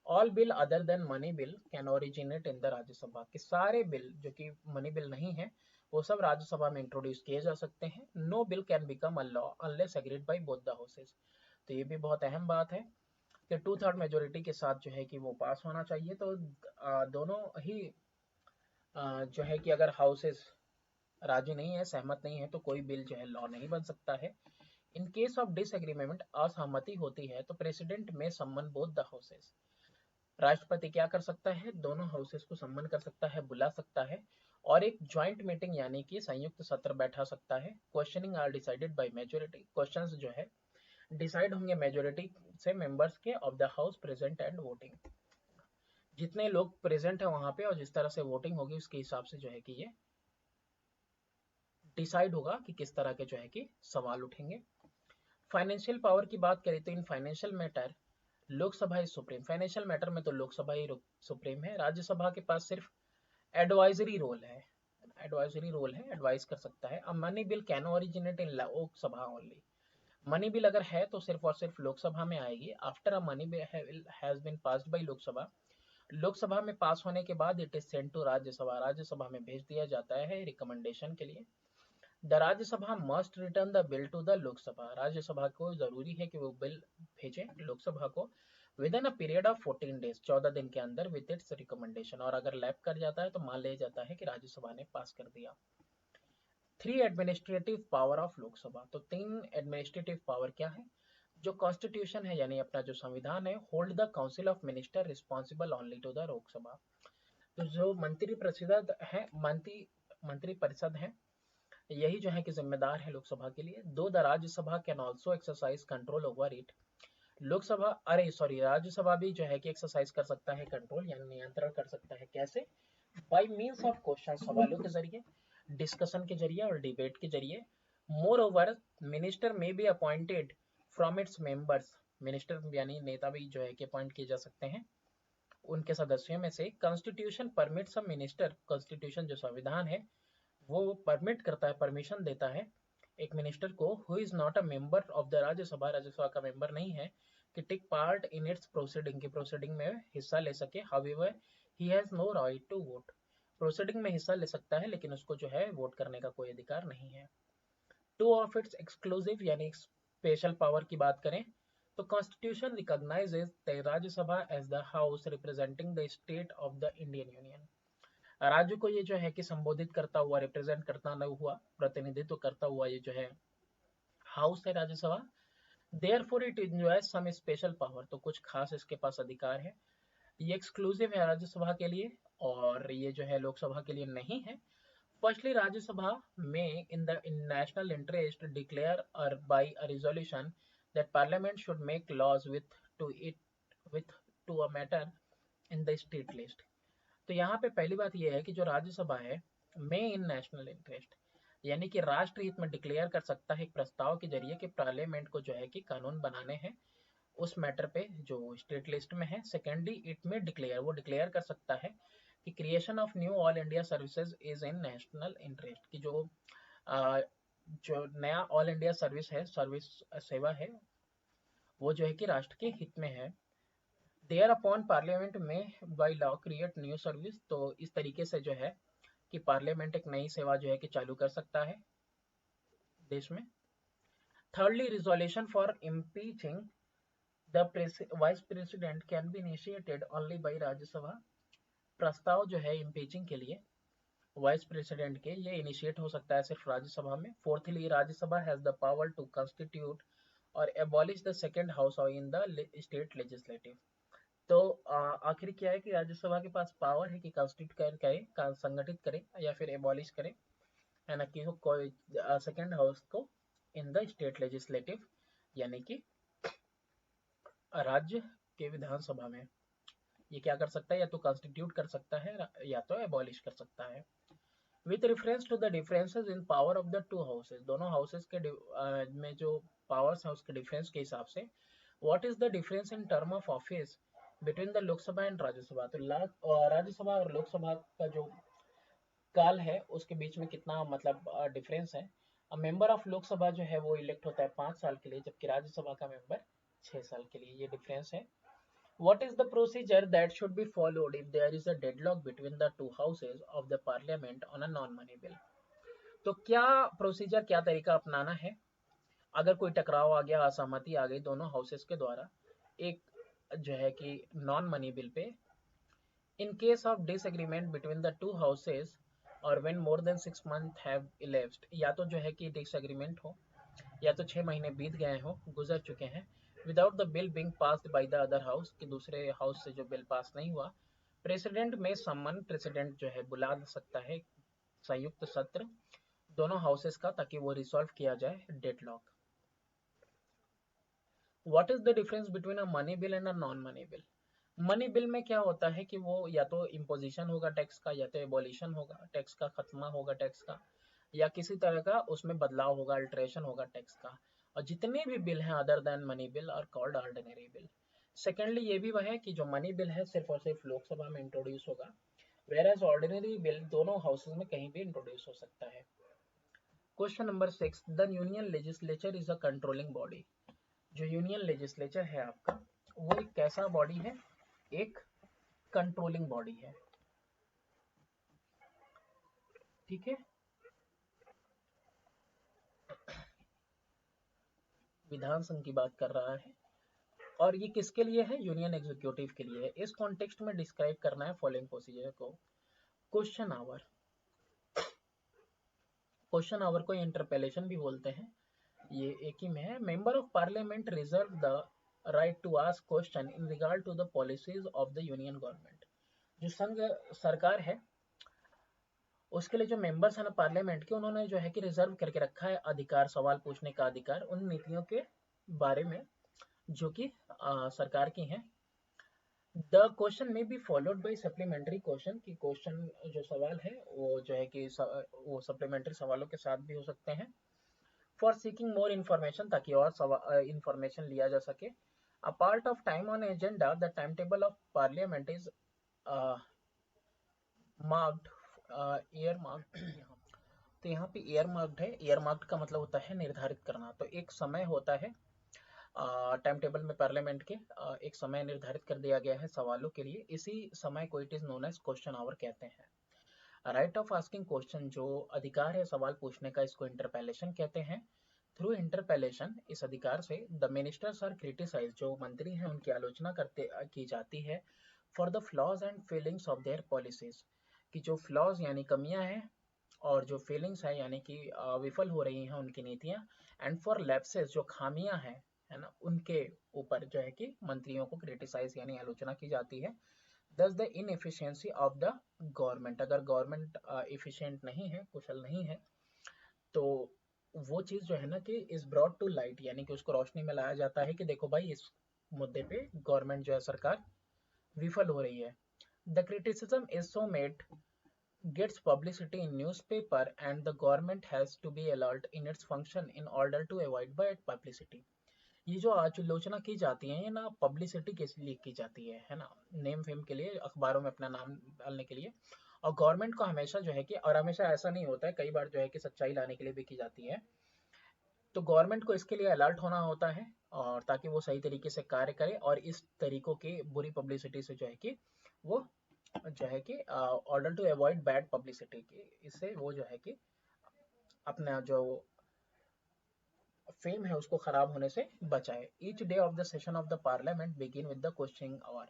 All bill other than money bill can originate in the Rajya Sabha, के सारे बिल जो कि मनी बिल नहीं है वो सब राज्यसभा में इंट्रोड्यूस किए जा सकते हैं। No bill can become a law unless agreed by both the houses. तो ये भी बहुत अहम बात है कि 2/3 मेजोरिटी के साथ जो है कि वो पास होना चाहिए। तो दोनों ही जो है कि अगर हाउसेस राजी नहीं है, सहमत नहीं है, तो कोई बिल जो है लॉ नहीं बन सकता है। इन केस ऑफ डिसएग्रीमेंट, असहमति होती है, तो प्रेसिडेंट में सम्मन बोथ द हाउसेस। राष्ट्रपति क्या कर सकता है, दोनों हाउसेस को सम्मन कर सकता है, बुला सकता है, और एक ज्वाइंट मीटिंग यानी कि संयुक्त सत्र बैठा सकता है। Questioning are decided by majority, questions जो है डिसाइड होंगे मेजोरिटी से मेंबर्स के of the house present and voting. जितने लोग प्रेजेंट है वहां पे और जिस तरह से वोटिंग होगी उसके हिसाब से जो है कि ये डिसाइड होगा कि किस तरह के जो है कि सवाल उठेंगे। फाइनेंशियल पावर की बात करें तो in financial matter Lok Sabha is supreme. Financial matter में तो लोकसभा ही सुप्रीम है, राज्यसभा के पास सिर्फ एडवाइजरी रोल है। एडवाइजरी रोल है, एडवाइस कर सकता है। A money bill can originate in Lok Sabha only. Money bill अगर है तो सिर्फ और सिर्फ लोकसभा में आएगी। After a money bill has been passed by Lok Sabha, Lok Sabha में पास होने के बाद it is sent to Rajya Sabha, Rajya Sabha में भेज दिया जाता है रिकमेंडेशन के लिए। The Rajya Sabha must return the bill to the Lok Sabha, Rajya Sabha को जरूरी है कि वो बिल भेजे लोकसभा को with in a period of 14 days, 14 दिन के अंदर विद इट्स रिकमेंडेशन, और अगर लैप कर जाता है तो मान लिया जाता है कि राज्यसभा ने पास कर दिया। 3 एडमिनिस्ट्रेटिव पावर ऑफ लोकसभा, तो 3 एडमिनिस्ट्रेटिव पावर क्या है, जो कॉन्स्टिट्यूशन है यानी अपना जो संविधान है, hold the council of minister responsible only to the Lok Sabha. तो जो मंत्री परिषद है, मंत्री परिषद है, यही जो है कि जिम्मेदार है लोकसभा के लिए। दो the Rajya Sabha can also exercise control over it, Lok Sabha अरे सॉरी राज्यसभा भी जो है कि एक्सरसाइज कर सकता है कंट्रोल यानी नियंत्रण कर सकता है। कैसे, बाय मीन्स ऑफ क्वेश्चन, सवालों के जरिए, डिस्कशन के जरिए और डिबेट के जरिए। मोर ओवर मिनिस्टर में be appointed from its members, minister यानी नेता भी जो है कि अपॉइंट किए जा सकते हैं उनके सदस्यों में से। Constitution permits a minister, constitution जो संविधान है वो परमिट करता है, परमिशन देता है एक मिनिस्टर को who is not a member of the Rajya Sabha, Rajya Sabha का मेंबर नहीं है, कि take part in its proceeding, की प्रोसीडिंग में हिस्सा ले सके। However he has no right to vote, proceeding में हिस्सा ले सकता है लेकिन उसको जो है वोट करने का कोई अधिकार नहीं है। टू ऑफ इट्स एक्सक्लूसिव यानी स्पेशल पावर की बात करें तो constitution recognizes the Rajya Sabha as the house representing the state of the Indian union, राज्य को ये जो है कि संबोधित करता हुआ, रिप्रेजेंट करता हुआ, प्रतिनिधित्व करता हुआ ये जो है हाउस है Rajya Sabha. Therefore it enjoys some special power, तो कुछ खास इसके पास अधिकार है। ये एक्सक्लूसिव है राज्यसभा के लिए और ये जो है लोकसभा के लिए नहीं है। फर्स्टली राज्यसभा में in the national interest declare और by a resolution that parliament should make laws with to a matter in the state list। तो यहाँ पे पहली बात यह है कि जो राज्यसभा है में इन नेशनल इंटरेस्ट यानी कि राष्ट्र हित में डिक्लेयर कर सकता है एक प्रस्ताव के जरिए कि पार्लियामेंट को जो है कि कानून बनाने हैं उस मैटर पे जो स्टेट लिस्ट में है। सेकेंडली इट में वो डिक्लेयर कर सकता है कि creation of knew all India services is in national interest, कि जो नया ऑल इंडिया सर्विस सेवा है वो जो है कि राष्ट्र के हित में है। देयर अपॉन पार्लियामेंट में by law create new service, तो इस तरीके से जो है कि पार्लियामेंट एक नई सेवा जो है कि चालू कर सकता है देश में। Thirdly resolution for impeaching the vice president can be initiated only by Rajya Sabha. प्रस्ताव जो है इम्पीचिंग के लिए वाइस प्रेसिडेंट के ये इनिशिएट हो सकता है सिर्फ राज्यसभा में। Fourthly Rajya Sabha has the power to constitute और abolish the second house in the state legislative. तो आखिर क्या है कि राज्यसभा के पास पावर है कि कॉन्स्टिट्यूट करे, संगठित करे या फिर एबॉलिश करे, है ना, कि कोई सेकेंड हाउस को इन द स्टेट लेजिस्लेटिव यानी कि राज्य के विधानसभा में ये क्या कर सकता है, या तो कॉन्स्टिट्यूट कर सकता है या तो एबॉलिश कर सकता है। With reference to the differences in power of the two houses, दोनों हाउसेस के में जो पावर्स हैं उसके डिफरेंस के हिसाब से, what is the difference in term of office between the Lok Sabha and Rajya Sabha. तो राज्यसभा और लोकसभा का जो काल है उसके बीच में कितना मतलब डिफरेंस है। मेंबर ऑफ लोकसभा जो है वो इलेक्ट होता है 5 साल के लिए, जबकि राज्यसभा का मेंबर 6 साल के लिए, ये डिफरेंस है। What is the procedure that should be followed if there is a deadlock between the two houses of the parliament on a non-money bill? तो क्या प्रोसीजर, क्या तरीका अपनाना है अगर कोई टकराव आ गया, असहमति आ गई दोनों हाउसेस के द्वारा एक जो है कि नॉन मनी बिल पे। In case of disagreement between the two houses और when more than 6 month have elapsed, या तो जो है कि डिसएग्रीमेंट हो या तो 6 महीने बीत गए हो, गुजर चुके हैं, without the bill being passed by the other house, कि दूसरे हाउस से जो बिल पास नहीं हुआ, प्रेसिडेंट में सम्मन, प्रेसिडेंट जो है बुला सकता है संयुक्त सत्र दोनों हाउसेस का ताकि वो रिसॉल्व किया जाए deadlock. What is the difference between a money bill and a non money bill. Money bill में क्या होता है कि वो या तो इम्पोजिशन होगा टैक्स का, या तो एबॉलिशन होगा टैक्स का, खत्मा होगा टैक्स का, या किसी तरह का उसमें बदलाव होगा, अल्टरेशन होगा टैक्स का। और जितने भी बिल हैं अदर देन मनी बिल और कॉल्ड ऑर्डिनरी बिल। सेकेंडली ये भी वह है कि जो मनी बिल है सिर्फ और सिर्फ लोकसभा में इंट्रोड्यूस होगा, वेयर ऑर्डिनरी बिल दोनों हाउसेज में कहीं भी इंट्रोड्यूस हो सकता है। Question number 6, the union legislature is a controlling body. जो यूनियन लेजिस्लेचर है आपका वो एक कैसा बॉडी है, एक कंट्रोलिंग बॉडी है, ठीक है। विधान संघ की बात कर रहा है और ये किसके लिए है, यूनियन एग्जीक्यूटिव के लिए है। इस कॉन्टेक्स्ट में डिस्क्राइब करना है फॉलोइंग प्रोसीजर को। क्वेश्चन आवर, क्वेश्चन आवर को इंटरपेलेशन भी बोलते हैं, ये एक ही में है। Member of parliament reserve the right to ask question in regard to the policies of the union government. जो संघ सरकार है उसके लिए जो मेंबर्स हैं ना पार्लियामेंट के, उन्होंने जो है कि रिजर्व करके रखा है अधिकार, सवाल पूछने का अधिकार उन नीतियों के बारे में जो कि सरकार की हैं। द क्वेश्चन में be followed by supplementary question, की क्वेश्चन जो सवाल है वो जो है कि वो सप्लीमेंट्री सवालों के साथ भी हो सकते हैं। फॉर सीकिंग मोर इन्फॉर्मेशन, ताकि और इन्फॉर्मेशन लिया जा सके। A part of time on agenda, the time table of parliament is marked, year marked. तो यहाँ पे ईयर मार्क्ड है, ईयर मार्क्ड का मतलब होता है निर्धारित करना। तो एक समय होता है टाइम टेबल में पार्लियामेंट के, एक समय निर्धारित कर दिया गया है सवालों के लिए, इसी समय को it is known as question hour कहते हैं। राइट ऑफ आस्किंग क्वेश्चन, जो अधिकार है सवाल पूछने का, इसको इंटरपेलेशन कहते हैं। थ्रू इंटरपेलेशन, इस अधिकार से द मिनिस्टर्स आर क्रिटिसाइज, जो मंत्री हैं उनकी आलोचना की जाती है, for the flaws and Fehling's of their policies, कि जो फ्लॉज यानी कमियां हैं और जो फेलिंग्स है यानी कि विफल हो रही हैं उनकी नीतियां, एंड फॉर लैप्सेस, जो खामियां हैं है ना, उनके ऊपर जो है कि मंत्रियों को क्रिटिसाइज यानी आलोचना की जाती है। दस the inefficiency of the government, अगर गवर्नमेंट इफिशिएंट नहीं है, कुशल नहीं है, तो वो चीज़ जो है ना कि इज ब्रॉट टू लाइट, यानी कि उसको रोशनी में लाया जाता है कि देखो भाई इस मुद्दे पे गवर्नमेंट जो है, सरकार विफल हो रही है। The criticism is so made gets publicity in newspaper and the government has to be alert in its function in order to avoid bad publicity। ये जो आलोचना की जाती है ये ना पब्लिसिटी के लिए की जाती है ना, नेम फेम के लिए, अखबारों में अपना नाम डालने के लिए। और गवर्नमेंट को हमेशा जो है कि, और हमेशा ऐसा नहीं होता है, कई बार जो है कि सच्चाई लाने के लिए भी की जाती है, तो गवर्नमेंट को इसके लिए अलर्ट होना होता है, और ताकि वो सही तरीके से कार्य करे, और इस तरीकों की बुरी पब्लिसिटी से जो है कि वो जो है कि order to avoid bad publicity की, इससे वो जो है कि अपना जो फेम है उसको खराब होने से बचाए। Each day of the session of the parliament begin with the questioning hour.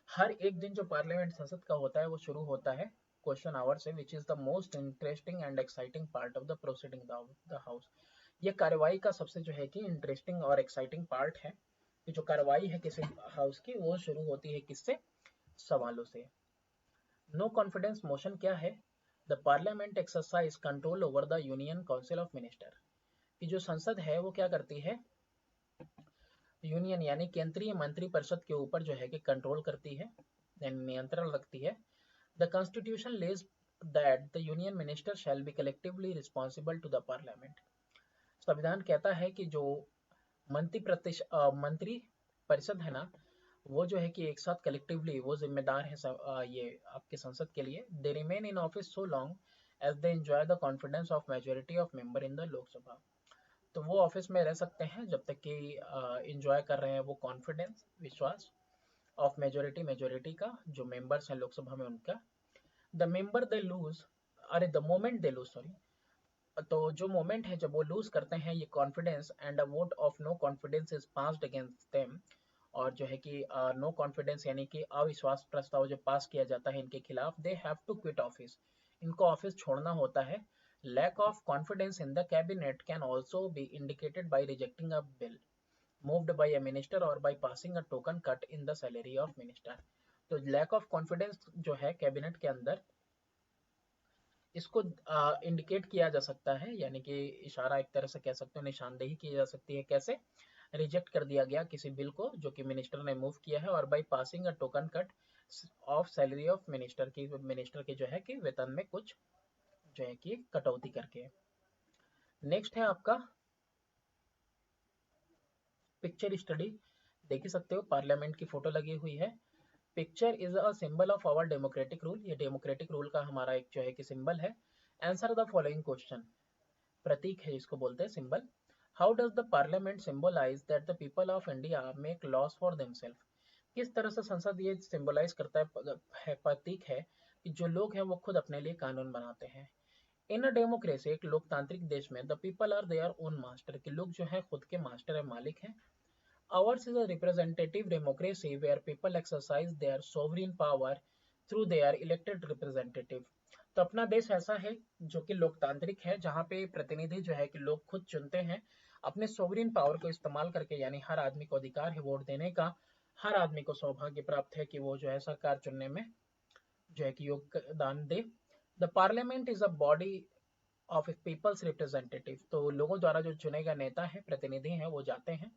हर एक दिन जो पार्लियामेंट संसद का होता है वो शुरू होता है क्वेश्चन आवर से, which is the most interesting and exciting part of the proceeding the house. ये कार्रवाई का सबसे जो है कि इंटरेस्टिंग और एक्साइटिंग पार्ट है कि जो कार्रवाई है किसी हाउस की वो शुरू होती है किससे, सवालों से। नो कॉन्फिडेंस मोशन क्या है? The parliament exercise control over the union council of minister. कि जो संसद है वो क्या करती है, यूनियन यानी केंद्रीय मंत्री परिषद के ऊपर जो है कि कंट्रोल करती है, नियंत्रण रखती है। The constitution lays that the union minister shall be collectively responsible to the parliament. संविधान कहता है कि जो मंत्री परिषद है ना, वो जो है कि एक साथ कलेक्टिवली वो जिम्मेदार है ये आपके संसद के लिए। They remain in office so long as they enjoy the confidence of majority of member in the Lok Sabha. तो वो ऑफिस में रह सकते हैं जब तक कि इंजॉय कर रहे हैं वो कॉन्फिडेंस, विश्वास ऑफ मेजोरिटी, मेजोरिटी का जो मेंबर्स हैं लोकसभा में उनका। द मेंबर दे लूज, अरे the moment they lose, sorry, तो जो मोमेंट है जब वो लूज करते हैं ये confidence, and a vote of no confidence is passed against them, और जो है कि नो कॉन्फिडेंस यानी कि अविश्वास प्रस्ताव जो पास किया जाता है इनके खिलाफ, they have to quit office, इनको ऑफिस छोड़ना होता है। Lack of confidence in the cabinet can also be indicated by rejecting a bill moved by a minister और by passing a token cut in the salary of minister. तो lack of confidence जो है cabinet के अंदर, इसको indicate किया जा सकता है, यानी कि इशारा एक तरह से कह सकते हो, निशानदेही की जा सकती है। कैसे? रिजेक्ट कर दिया गया किसी बिल को जो कि मिनिस्टर ने मूव किया है, और by passing a token cut off salary of minister की, मिनिस्टर के जो है कि वेतन में कुछ जो है कि कटौती करके। नेक्स्ट है आपका पिक्चर स्टडी। देख ही सकते हो पार्लियामेंट की फोटो लगी हुई है। Picture is a symbol of our democratic rule, ये डेमोक्रेटिक रूल का हमारा एक जो है कि सिंबल है। आंसर द फॉलोइंग क्वेश्चन, प्रतीक है इसको बोलते हैं, symbol. How does the parliament symbolize that the people of India make laws for themself? किस तरह से संसद ये सिंबलाइज करता है, प्रतीक है कि जो लोग हैं वो खुद अपने लिए कानून बनाते हैं। इन अ डेमोक्रेसी, एक लोकतांत्रिक देश में, the people are their own master, के लोग जो है खुद के मास्टर है, मालिक हैं। Ours is a representative democracy where people exercise their sovereign power through their elected representative। तो अपना देश ऐसा है जो कि लोकतांत्रिक है, जहाँ पे प्रतिनिधि जो है कि लोग खुद चुनते हैं अपने सोवरिन पावर को इस्तेमाल करके, यानी हर आदमी को अधिकार है वोट देने का, हर आदमी को सौभाग्य प्राप्त है कि वो जो है सरकार चुनने में जो है कि योगदान दे। The parliament is a body of people's representative, तो लोगों द्वारा जो चुने गए नेता है, प्रतिनिधि हैं, वो जाते हैं।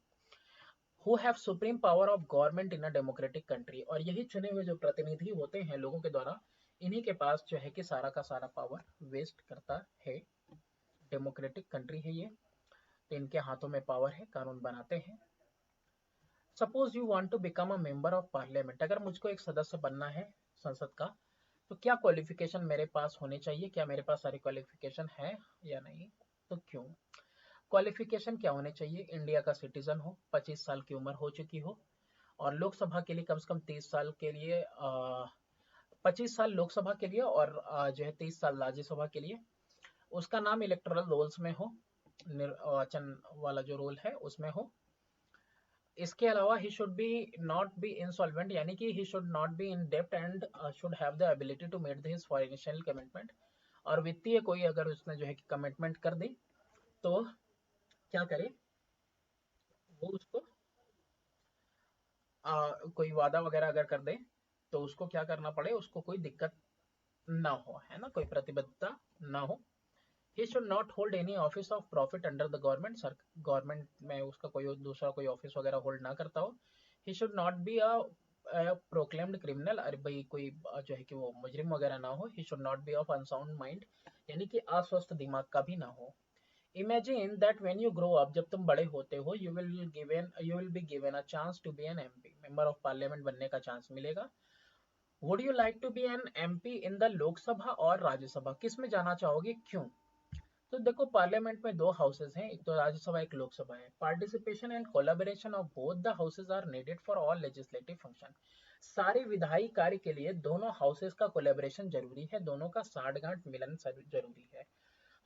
Who have supreme power of government in a democratic country, और यही चुने हुए जो प्रतिनिधि होते हैं लोगों के द्वारा, इन्हीं के पास जो है कि सारा का सारा पावर वेस्ट करता है। डेमोक्रेटिक कंट्री है ये, तो इनके हाथों में पावर है, कानून बनाते हैं। Suppose you want to become a member of parliament, अगर मुझको एक सदस्य बनना है संसद का, तो क्या क्वालिफिकेशन मेरे पास होने चाहिए, क्या मेरे पास सारी क्वालिफिकेशन है या नहीं, तो क्यों? क्वालिफिकेशन क्या होने चाहिए? इंडिया का सिटीजन हो, 25 साल की उम्र हो चुकी हो, और लोकसभा के लिए कम से कम 30 साल के लिए 25 साल लोकसभा के लिए, और जो है 30 साल राज्यसभा के लिए, उसका नाम इलेक्टोरल रोल्स में हो, निर्वाचन वाला जो रोल है उसमें हो। इसके अलावा he should be not be insolvent, यानी कि he should not be in डेप्ट and should have the ability to meet his financial commitment, और वित्तीय कोई अगर उसने जो है कि कमिटमेंट कर दी तो क्या करे, वो उसको कोई वादा वगैरह अगर कर दे तो उसको क्या करना पड़े, उसको कोई दिक्कत ना हो, है ना, कोई प्रतिबद्धता ना हो। He should not hold any office of profit under the government, sir government में उसका कोई दूसरा कोई ऑफिस वगैरह होल्ड ना करता हो। He should not be a proclaimed criminal, अरे भाई कोई जो है कि वो मुजरिम वगैरह ना हो। He should not be of unsound mind, यानी कि अस्वस्थ दिमाग का भी ना हो। Imagine that when you grow up, जब तुम बड़े होते हो, you will be given a chance to be an MP, member of parliament बनने का चांस मिलेगा। Would you like to be an MP in the Lok Sabha और राज्यसभा, किस में जाना चाहोगे, क्यों? तो देखो पार्लियामेंट में दो हाउसेज हैं, एक तो राज्यसभा एक लोकसभा है। Participation and collaboration of both the houses are needed for all legislative function, सारे विधायी कार्य के लिए दोनों हाउसेज का कोलैबोरेशन जरूरी है, दोनों का साठगांठ मिलन जरूरी है।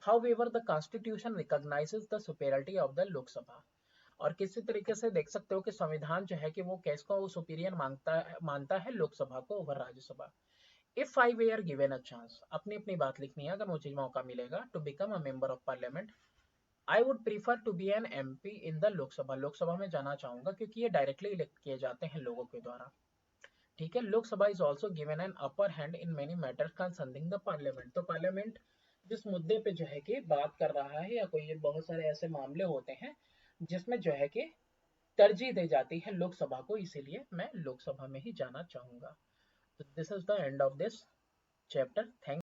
However the constitution recognises the superiority of the Lok Sabha, और किसी तरीके से देख सकते हो कि संविधान जो है कि वो किसको सुपीरियर मानता है लोकसभा को over Rajya Sabha. If I were given a chance, अपनी अपनी बात लिखनी है, अगर मुझे मौका मिलेगा to become a member of parliament, I would prefer to be an MP in the Lok Sabha, Lok Sabha में जाना चाहूंगा क्योंकि ये डायरेक्टली इलेक्ट किए जाते हैं लोगों के द्वारा। ठीक है, Lok Sabha is also given an upper hand in many matters concerning the parliament, तो पार्लियामेंट जिस मुद्दे पे जो है कि बात कर रहा है या कोई बहुत सारे ऐसे मामले होते हैं जिसमें जो है कि तरजीह दी जाती है लोकसभा को, इसीलिए मैं लोकसभा में ही जाना चाहूंगा। तो this is the end of this chapter. Thank